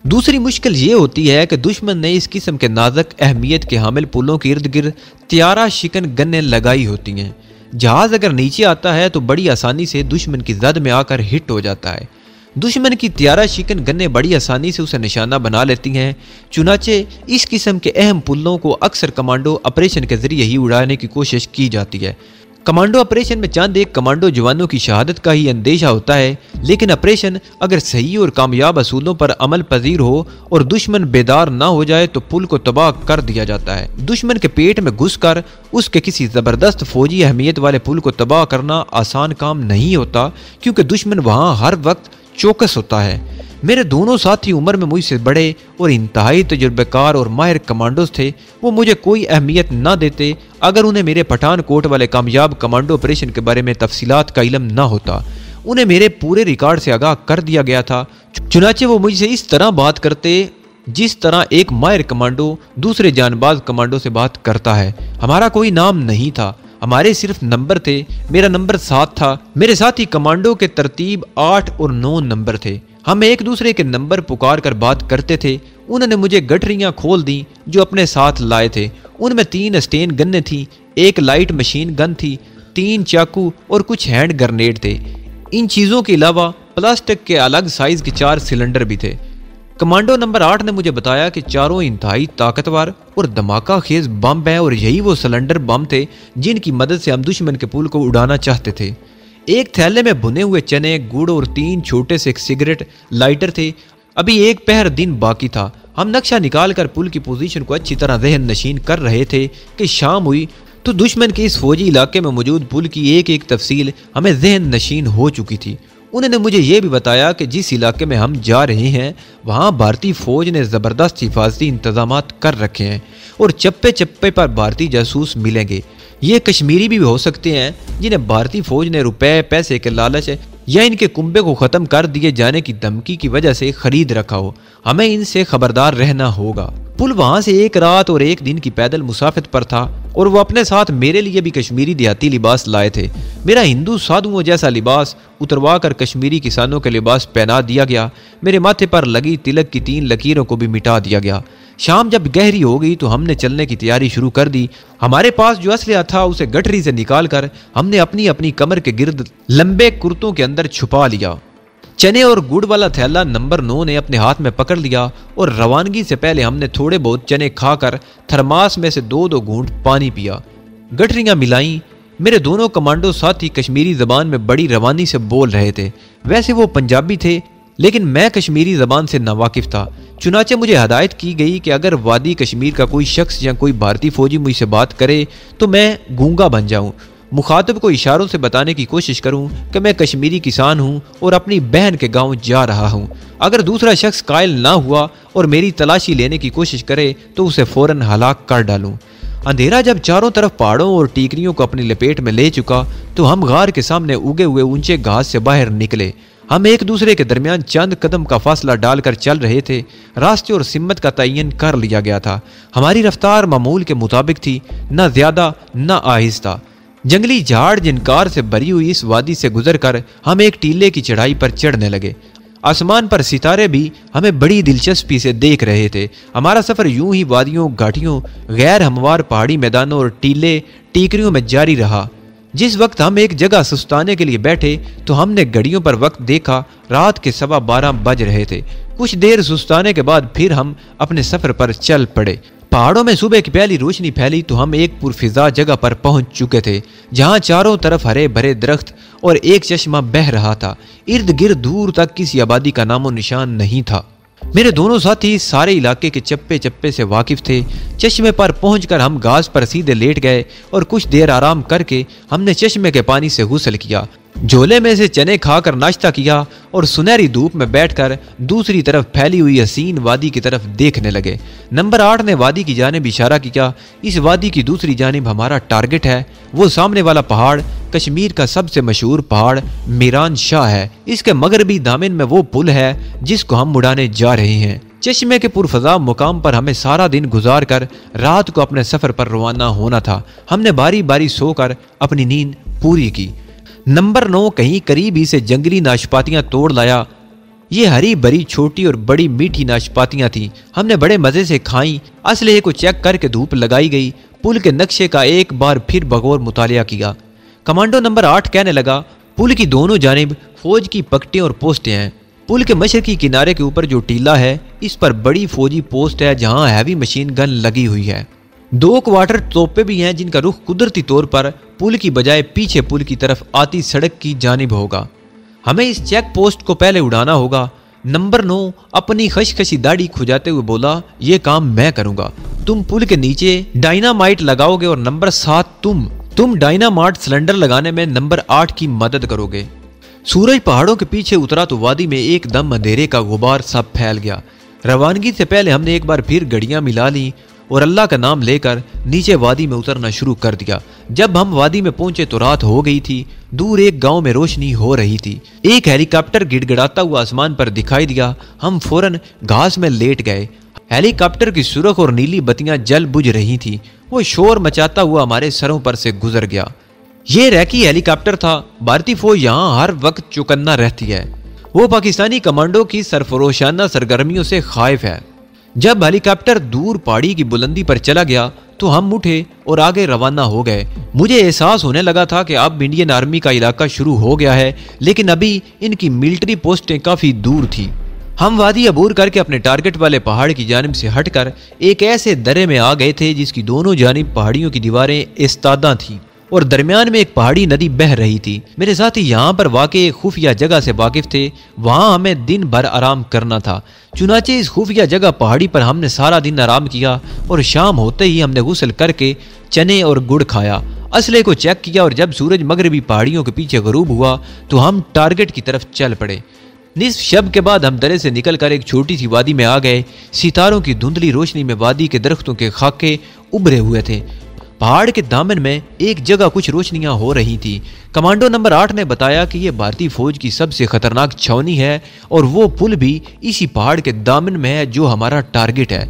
दूसरी मुश्किल ये होती है कि दुश्मन ने इस किस्म के नाजुक अहमियत के हामिल पुलों के इर्द गिर्द त्यारा शिकन गन्नें लगाई होती हैं। जहाज अगर नीचे आता है तो बड़ी आसानी से दुश्मन की जद में आकर हिट हो जाता है। दुश्मन की त्यारा शिकन गन्नें बड़ी आसानी से उसे निशाना बना लेती हैं। चुनाचे इस किस्म के अहम पुलों को अक्सर कमांडो ऑपरेशन के जरिए ही उड़ाने की कोशिश की जाती है। कमांडो ऑपरेशन में चंद एक कमांडो जवानों की शहादत का ही अंदेशा होता है, लेकिन ऑपरेशन अगर सही और कामयाब असूलों पर अमल पजीर हो और दुश्मन बेदार ना हो जाए तो पुल को तबाह कर दिया जाता है। दुश्मन के पेट में घुसकर उसके किसी ज़बरदस्त फौजी अहमियत वाले पुल को तबाह करना आसान काम नहीं होता क्योंकि दुश्मन वहाँ हर वक्त चौकस होता है। मेरे दोनों साथी उम्र में मुझसे बड़े और इंतहाई तजुर्बेकार और माहिर कमांडोज थे। वो मुझे कोई अहमियत ना देते अगर उन्हें मेरे पठानकोट वाले कामयाब कमांडो ऑपरेशन के बारे में तफसीलात का इल्म ना होता। उन्हें मेरे पूरे रिकॉर्ड से आगाह कर दिया गया था। चुनाचे वो मुझसे इस तरह बात करते जिस तरह एक माहिर कमांडो दूसरे जानबाज कमांडो से बात करता है। हमारा कोई नाम नहीं था, हमारे सिर्फ नंबर थे। मेरा नंबर 7 था। मेरे साथी कमांडो के तरतीब 8 और 9 नंबर थे। हम एक दूसरे के नंबर पुकार कर बात करते थे। उन्होंने मुझे गठरियां खोल दी जो अपने साथ लाए थे। उनमें 3 स्टेन गन्ने थी, एक लाइट मशीन गन थी, 3 चाकू और कुछ हैंड ग्रेनेड थे। इन चीज़ों के अलावा प्लास्टिक के अलग साइज के 4 सिलेंडर भी थे। कमांडो नंबर 8 ने मुझे बताया कि चारों इंतहाई ताकतवर और धमाका खेज बम हैं और यही वो सिलेंडर बम थे जिनकी मदद से हम दुश्मन के पुल को उड़ाना चाहते थे। एक थैले में भुने हुए चने, गुड़ और 3 छोटे से सिगरेट लाइटर थे। अभी एक पहर दिन बाकी था। हम नक्शा निकाल कर पुल की पोजीशन को अच्छी तरह जहन नशीन कर रहे थे कि शाम हुई तो दुश्मन के इस फौजी इलाके में मौजूद पुल की एक एक तफसील हमें जहन नशीन हो चुकी थी। उन्होंने मुझे ये भी बताया कि जिस इलाके में हम जा रहे हैं वहाँ भारतीय फौज ने ज़बरदस्त हिफाजती इंतजाम कर रखे हैं और चप्पे चप्पे पर भारतीय जासूस मिलेंगे। ये कश्मीरी भी हो सकते हैं जिन्हें भारतीय फौज ने रुपए पैसे के लालच या इनके कुंबे को ख़त्म कर दिए जाने की धमकी की वजह से खरीद रखा हो। हमें इनसे खबरदार रहना होगा। पुल वहाँ से 1 रात और 1 दिन की पैदल मुसाफिर पर था और वो अपने साथ मेरे लिए भी कश्मीरी देहाती लिबास लाए थे। मेरा हिंदू साधुओं जैसा लिबास उतरवा कर कश्मीरी किसानों के लिबास पहना दिया गया। मेरे माथे पर लगी तिलक की 3 लकीरों को भी मिटा दिया गया। शाम जब गहरी हो गई तो हमने चलने की तैयारी शुरू कर दी। हमारे पास जो असलिया था उसे गठरी से निकाल कर हमने अपनी अपनी कमर के गिर्द लंबे कुर्तों के अंदर छुपा लिया। चने और गुड़ वाला थैला नंबर 9 ने अपने हाथ में पकड़ लिया और रवानगी से पहले हमने थोड़े बहुत चने खाकर थर्मास में से 2-2 घूंट पानी पिया। गठरियां मिलाई। मेरे दोनों कमांडो साथी कश्मीरी जबान में बड़ी रवानी से बोल रहे थे। वैसे वो पंजाबी थे, लेकिन मैं कश्मीरी जबान से नावाकिफ था। चुनाचे मुझे हदायत की गई कि अगर वादी कश्मीर का कोई शख्स या कोई भारतीय फौजी मुझसे बात करे तो मैं गूंगा बन जाऊं, मुखातिब को इशारों से बताने की कोशिश करूं कि मैं कश्मीरी किसान हूं और अपनी बहन के गांव जा रहा हूं। अगर दूसरा शख्स कायल ना हुआ और मेरी तलाशी लेने की कोशिश करे तो उसे फौरन हलाक कर डालूं। अंधेरा जब चारों तरफ पहाड़ों और टीकरियों को अपनी लपेट में ले चुका तो हम गार के सामने उगे हुए ऊंचे घास से बाहर निकले। हम एक दूसरे के दरमियान चंद कदम का फासला डालकर चल रहे थे। रास्ते और सिम्मत का तयन कर लिया गया था। हमारी रफ्तार मामूल के मुताबिक थी, न ज्यादा न आहिस्ता। जंगली झाड़ जिनकार से भरी हुई इस वादी से गुजरकर हम एक टीले की चढ़ाई पर चढ़ने लगे। आसमान पर सितारे भी हमें बड़ी दिलचस्पी से देख रहे थे। हमारा सफर यूं ही वादियों, घाटियों, गैर हमवार पहाड़ी मैदानों और टीले टीकरियों में जारी रहा। जिस वक्त हम एक जगह सुस्ताने के लिए बैठे तो हमने घड़ियों पर वक्त देखा। रात के 12:15 बज रहे थे। कुछ देर सुस्ताने के बाद फिर हम अपने सफर पर चल पड़े। पहाड़ों में सुबह की पहली रोशनी फैली तो हम एक पुरफिजा जगह पर पहुंच चुके थे, जहां चारों तरफ हरे भरे दरख्त और एक चश्मा बह रहा था। इर्द गिर्द दूर तक किसी आबादी का नामो निशान नहीं था। मेरे दोनों साथी सारे इलाके के चप्पे चप्पे से वाकिफ थे। चश्मे पर पहुंचकर हम घास पर सीधे लेट गए और कुछ देर आराम करके हमने चश्मे के पानी से गुस्ल किया। झोले में से चने खाकर नाश्ता किया और सुनहरी धूप में बैठकर दूसरी तरफ फैली हुई हसीन वादी की तरफ देखने लगे। नंबर 8 ने वादी की जानिब इशारा किया। इस वादी की दूसरी जानिब हमारा टारगेट है। वो सामने वाला पहाड़ कश्मीर का सबसे मशहूर पहाड़ मीरान शाह है। इसके मगरबी दामन में वो पुल है जिसको हम उड़ाने जा रहे हैं। चश्मे के पुरफजा मुकाम पर हमें सारा दिन गुजार कर रात को अपने सफर पर रवाना होना था। हमने बारी बारी सोकर अपनी नींद पूरी की। नंबर 9 कहीं करीब ही से जंगली नाशपातियां तोड़ लाया। ये हरी भरी छोटी और बड़ी मीठी नाशपातियां थीं। हमने बड़े मजे से खाई। असलहे को चेक करके धूप लगाई गई। पुल के नक्शे का एक बार फिर बगौर मुतालिया किया। कमांडो नंबर 8 कहने लगा, पुल की दोनों जानिब फौज की पगटियां और पोस्टें हैं। पुल के मशरकी किनारे के ऊपर जो टीला है, इस पर बड़ी फौजी पोस्ट है जहां हैवी मशीन गन लगी हुई है। 2 क्वार्टर तोपे भी हैं जिनका रुख कुदरती तौर पर पुल की बजाय पीछे पुल की तरफ आती सड़क की जानिब होगा। हमें इस चेक पोस्ट को पहले उड़ाना होगा। नंबर 9 अपनी खशखशी दाढ़ी खुजाते हुए बोला, ये काम मैं करूंगा। तुम पुल के नीचे डायनामाइट लगाओगे और नंबर 7 तुम डायनामाइट सिलेंडर लगाने में नंबर 8 की मदद करोगे। सूरज पहाड़ों के पीछे उतरा तो वादी में एकदम अंधेरे का गुबार सा फैल गया। रवानगी से पहले हमने एक बार फिर घड़ियां मिला ली और अल्लाह का नाम लेकर नीचे वादी में उतरना शुरू कर दिया। जब हम वादी में पहुंचे तो रात हो गई थी। दूर एक गांव में रोशनी हो रही थी। एक हेलीकॉप्टर गिड़गिड़ाता हुआ आसमान पर दिखाई दिया। हम फौरन घास में लेट गए। हेलीकॉप्टर की सुर्ख और नीली बत्तियां जल बुझ रही थी। वो शोर मचाता हुआ हमारे सरों पर से गुजर गया। ये रैकी हेलीकॉप्टर था। भारतीय फौज यहाँ हर वक्त चौकन्ना रहती है। वो पाकिस्तानी कमांडो की सरफरोशाना सरगर्मियों से खाइफ है। जब हेलीकॉप्टर दूर पहाड़ी की बुलंदी पर चला गया तो हम उठे और आगे रवाना हो गए। मुझे एहसास होने लगा था कि अब इंडियन आर्मी का इलाका शुरू हो गया है, लेकिन अभी इनकी मिलिट्री पोस्टें काफी दूर थी। हम वादी अबूर करके अपने टारगेट वाले पहाड़ की जानिब से हटकर एक ऐसे दर्रे में आ गए थे जिसकी दोनों जानिब पहाड़ियों की दीवारें इस्तादा थीं और दरमियान में एक पहाड़ी नदी बह रही थी। मेरे साथी यहाँ पर वाक़े एक खुफिया जगह से वाकिफ थे। वहाँ हमें दिन भर आराम करना था। चुनाचे इस खुफिया जगह पहाड़ी पर हमने सारा दिन आराम किया और शाम होते ही हमने गुस्ल करके चने और गुड़ खाया। असले को चेक किया और जब सूरज मगरबी पहाड़ियों के पीछे गरूब हुआ तो हम टारगेट की तरफ चल पड़े। निस्फ शब के बाद हम दरे से निकलकर एक छोटी सी वादी में आ गए। सितारों की धुंधली रोशनी में वादी के दरख्तों के खाके उभरे हुए थे। पहाड़ के दामन में एक जगह कुछ रोशनियां हो रही थी। कमांडो नंबर 8 ने बताया कि यह भारतीय फौज की सबसे खतरनाक छावनी है और वो पुल भी इसी पहाड़ के दामन में है जो हमारा टारगेट है।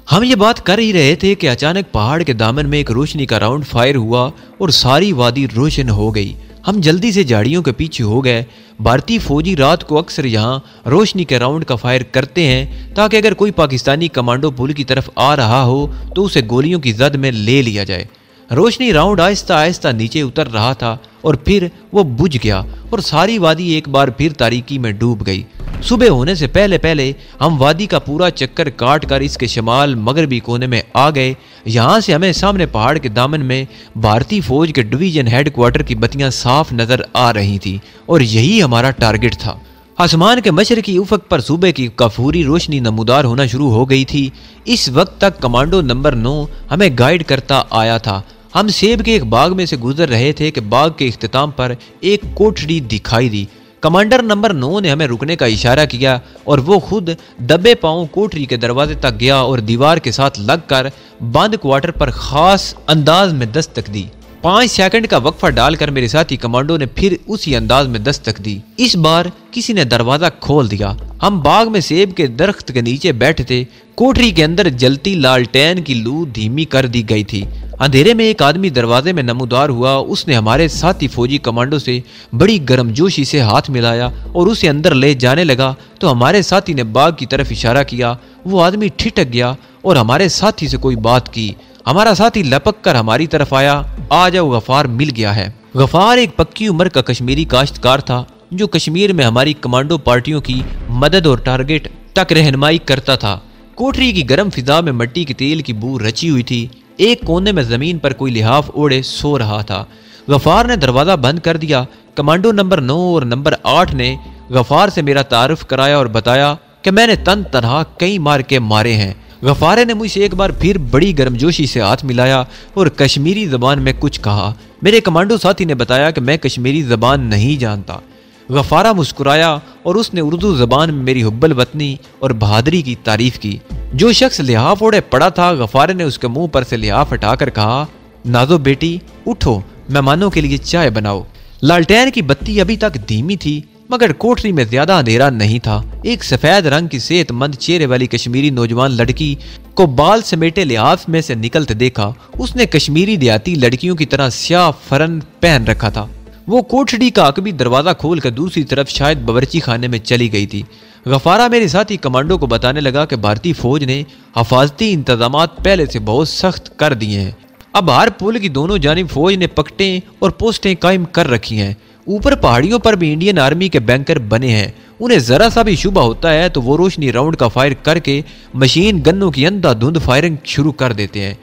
हम ये बात कर ही रहे थे कि अचानक पहाड़ के दामन में एक रोशनी का राउंड फायर हुआ और सारी वादी रोशन हो गई। हम जल्दी से झाड़ियों के पीछे हो गए। भारतीय फौजी रात को अक्सर यहाँ रोशनी के राउंड का फायर करते हैं ताकि अगर कोई पाकिस्तानी कमांडो पुल की तरफ आ रहा हो तो उसे गोलियों की जद में ले लिया जाए। रोशनी राउंड आहिस्ता आहिस्ता नीचे उतर रहा था। और फिर वो बुझ गया और सारी वादी एक बार फिर तारीकी में डूब गई। सुबह होने से पहले पहले हम वादी का पूरा चक्कर काट कर इसके शमाल मगरबी कोने में आ गए। यहाँ से हमें सामने पहाड़ के दामन में भारतीय फौज के डिवीजन हेडक्वार्टर की बत्तियां साफ नजर आ रही थी और यही हमारा टारगेट था। आसमान के मशरकी उफक पर सुबह की कफूरी रोशनी नमूदार होना शुरू हो गई थी। इस वक्त तक कमांडो नंबर 9 हमें गाइड करता आया था। हम सेब के एक बाग में से गुजर रहे थे कि बाग के इख्तिताम पर एक कोठरी दिखाई दी। कमांडर नंबर 9 ने हमें रुकने का इशारा किया और वो खुद दबे पांव कोठरी के दरवाजे तक गया और दीवार के साथ लगकर बंद क्वार्टर पर खास अंदाज में दस्तक दी। 5 सेकंड का वक्फा डालकर मेरे साथी कमांडो ने फिर उसी अंदाज में दस्तक दी। इस बार किसी ने दरवाजा खोल दिया। हम बाग में सेब के दरख्त के नीचे बैठे थे। कोठरी के अंदर जलती लालटेन की लू धीमी कर दी गई थी। अंधेरे में एक आदमी दरवाजे में नमूदार हुआ। उसने हमारे साथी फौजी कमांडो से बड़ी गर्मजोशी से हाथ मिलाया और उसे अंदर ले जाने लगा तो हमारे साथी ने बाग की तरफ इशारा किया। वो आदमी ठिठक गया और हमारे साथी से कोई बात की। हमारा साथी लपक कर हमारी तरफ आया। आ जाओ, गफार मिल गया है। गफार एक पक्की उम्र का कश्मीरी काश्तकार था जो कश्मीर में हमारी कमांडो पार्टियों की मदद और टारगेट तक रहनुमाई करता था। कोठरी की गर्म फिजा में मिट्टी के तेल की बू रची हुई थी। एक कोने में जमीन पर कोई लिहाफ ओढ़े सो रहा था। गफार ने दरवाजा बंद कर दिया। कमांडो नंबर 9 और नंबर 8 ने गफार से मेरा तारुफ कराया और बताया कि मैंने तन तनहा कई मार के मारे हैं। गफारे ने मुझसे एक बार फिर बड़ी गर्मजोशी से हाथ मिलाया और कश्मीरी जबान में कुछ कहा। मेरे कमांडो साथी ने बताया कि मैं कश्मीरी जबान नहीं जानता। गफारा मुस्कुराया और उसने उर्दू जबान में मेरी हुब्बल वतनी और बहादुरी की तारीफ की। जो शख्स लिहाफ ओढ़े पड़ा था, गफारे ने उसके मुंह पर से लिहाफ हटाकर कहा, नाजो बेटी उठो, मेहमानों के लिए चाय बनाओ। लालटेन की बत्ती अभी तक धीमी थी मगर कोठरी में ज्यादा अंधेरा नहीं था। एक सफेद रंग की सेहतमंद चेहरे वाली कश्मीरी नौजवान लड़की को बाल समेटे लिहाफ में से निकलते देखा। उसने कश्मीरी देहाती लड़कियों की तरह स्याह फरन पहन रखा था। वो कोठरी का अकबी दरवाजा खोलकर दूसरी तरफ शायद बावर्ची खाने में चली गई थी। गफारा मेरे साथी कमांडो को बताने लगा कि भारतीय फौज ने हिफाजती इंतजामात पहले से बहुत सख्त कर दिए हैं। अब हर पुल की दोनों जानिब फौज ने पकड़ें और पोस्टें कायम कर रखी हैं। ऊपर पहाड़ियों पर भी इंडियन आर्मी के बैंकर बने हैं। उन्हें जरा सा भी शुबा होता है तो वो रोशनी राउंड का फायर करके मशीन गन्नों की अंधाधुंध फायरिंग शुरू कर देते हैं।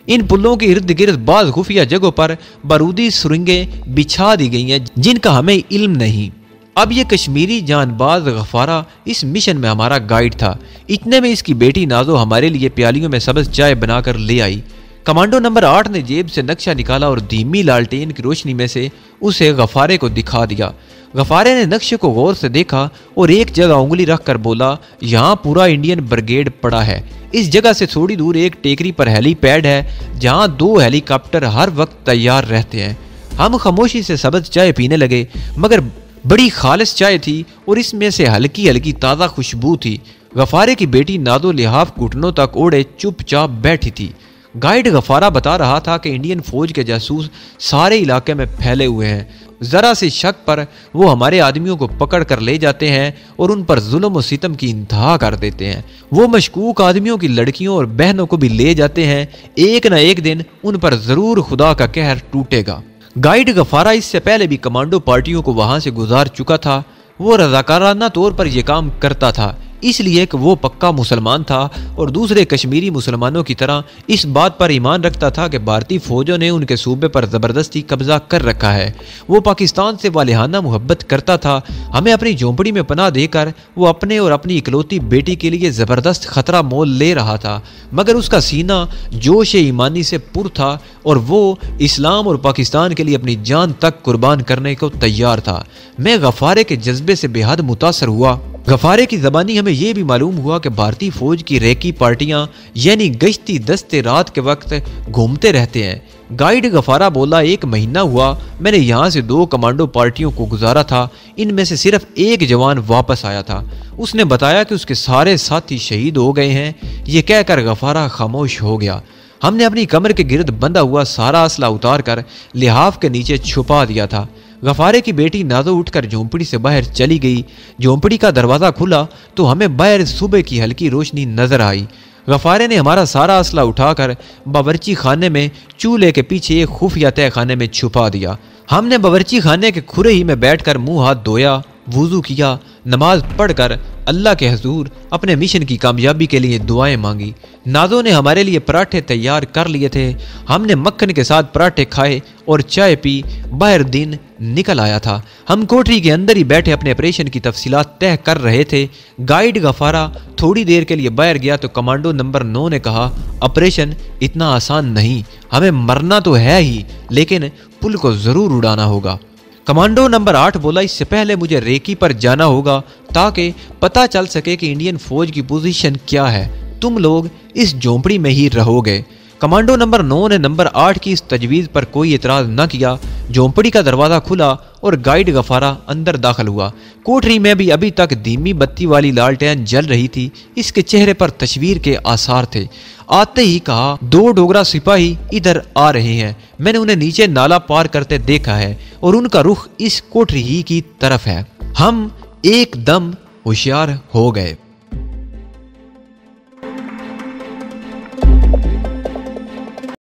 इन पुलों के इर्द गिर्द बाज खुफिया जगहों पर बारूदी सुरंगें बिछा दी गई हैं जिनका हमें इल्म नहीं। अब ये कश्मीरी जानबाज गफारा इस मिशन में हमारा गाइड था। इतने में इसकी बेटी नाजो हमारे लिए प्यालियों में सब्ज चाय बनाकर ले आई। कमांडो नंबर 8 ने जेब से नक्शा निकाला और धीमी लालटेन की रोशनी में से उसे गफारे को दिखा दिया। गफारे ने नक्शे को गौर से देखा और एक जगह उंगली रखकर बोला, यहाँ पूरा इंडियन ब्रिगेड पड़ा है। इस जगह से थोड़ी दूर एक टेकरी पर हेलीपैड है जहाँ 2 हेलीकॉप्टर हर वक्त तैयार रहते हैं। हम खामोशी से सब्ज चाय पीने लगे मगर बड़ी खालिस चाय थी और इसमें से हल्की हल्की ताज़ा खुशबू थी। गफारे की बेटी नादो लिहाफ घुटनों तक ओढ़े चुपचाप बैठी थी। गाइड गफारा बता रहा था कि इंडियन फौज के जासूस सारे इलाके में फैले हुए हैं। जरा से शक पर वो हमारे आदमियों को पकड़ कर ले जाते हैं और उन पर जुल्म और सितम की इंतहा कर देते हैं। वो मशकूक आदमियों की लड़कियों और बहनों को भी ले जाते हैं। एक न एक दिन उन पर जरूर खुदा का कहर टूटेगा। गाइड गफारा इससे पहले भी कमांडो पार्टियों को वहां से गुजार चुका था। वो रजाकाराना तौर पर यह काम करता था इसलिए कि वो पक्का मुसलमान था और दूसरे कश्मीरी मुसलमानों की तरह इस बात पर ईमान रखता था कि भारतीय फौजों ने उनके सूबे पर ज़बरदस्ती कब्जा कर रखा है। वो पाकिस्तान से वालिहाना मोहब्बत करता था। हमें अपनी झोंपड़ी में पनाह देकर वो अपने और अपनी इकलौती बेटी के लिए ज़बरदस्त खतरा मोल ले रहा था मगर उसका सीना जोश ईमानी से पुर था और वो इस्लाम और पाकिस्तान के लिए अपनी जान तक कुर्बान करने को तैयार था। मैं गफारे के जज्बे से बेहद मुतासर हुआ। गफारे की ज़बानी हमें यह भी मालूम हुआ कि भारतीय फौज की रेकी पार्टियां यानी गश्ती दस्ते रात के वक्त घूमते रहते हैं। गाइड गफारा बोला, 1 महीना हुआ मैंने यहाँ से 2 कमांडो पार्टियों को गुजारा था। इनमें से सिर्फ एक जवान वापस आया था। उसने बताया कि उसके सारे साथी शहीद हो गए हैं। ये कहकर गफारा खामोश हो गया। हमने अपनी कमर के गिर्द बंधा हुआ सारा असला उतार कर लिहाफ के नीचे छुपा दिया था। गफारे की बेटी नाजो उठकर झोंपड़ी से बाहर चली गई। झोंपड़ी का दरवाज़ा खुला तो हमें बाहर सुबह की हल्की रोशनी नजर आई। गफारे ने हमारा सारा असला उठाकर बावर्ची खाने में चूल्हे के पीछे एक खुफिया तह खाने में छुपा दिया। हमने बावर्ची खाने के खुरे ही में बैठकर मुंह हाथ धोया, वुजू किया, नमाज पढ़कर अल्लाह के हजूर अपने मिशन की कामयाबी के लिए दुआएं मांगी। नाजो ने हमारे लिए पराठे तैयार कर लिए थे। हमने मक्खन के साथ पराठे खाए और चाय पी। बाहर दिन निकल आया था। हम कोठरी के अंदर ही बैठे अपने ऑपरेशन की तफसीलात तय कर रहे थे। गाइड गफारा थोड़ी देर के लिए बाहर गया तो कमांडो नंबर 9 ने कहा, ऑपरेशन इतना आसान नहीं, हमें मरना तो है ही, लेकिन पुल को जरूर उड़ाना होगा। कमांडो नंबर 8 बोला, इससे पहले मुझे रेकी पर जाना होगा ताकि पता चल सके कि इंडियन फौज की पोजीशन क्या है। तुम लोग इस झोंपड़ी में ही रहोगे। कमांडो नंबर 9 ने नंबर 8 की इस तजवीज़ पर कोई एतराज़ न किया। झोंपड़ी का दरवाज़ा खुला और गाइड गफारा अंदर दाखिल हुआ। कोठरी में भी अभी तक धीमी बत्ती वाली लालटेन जल रही थी। इसके चेहरे पर तस्वीर के आसार थे। आते ही कहा, 2 डोगरा सिपाही इधर आ रहे हैं। मैंने उन्हें नीचे नाला पार करते देखा है और उनका रुख इस कोठरी ही की तरफ है। हम एकदम होशियार हो गए।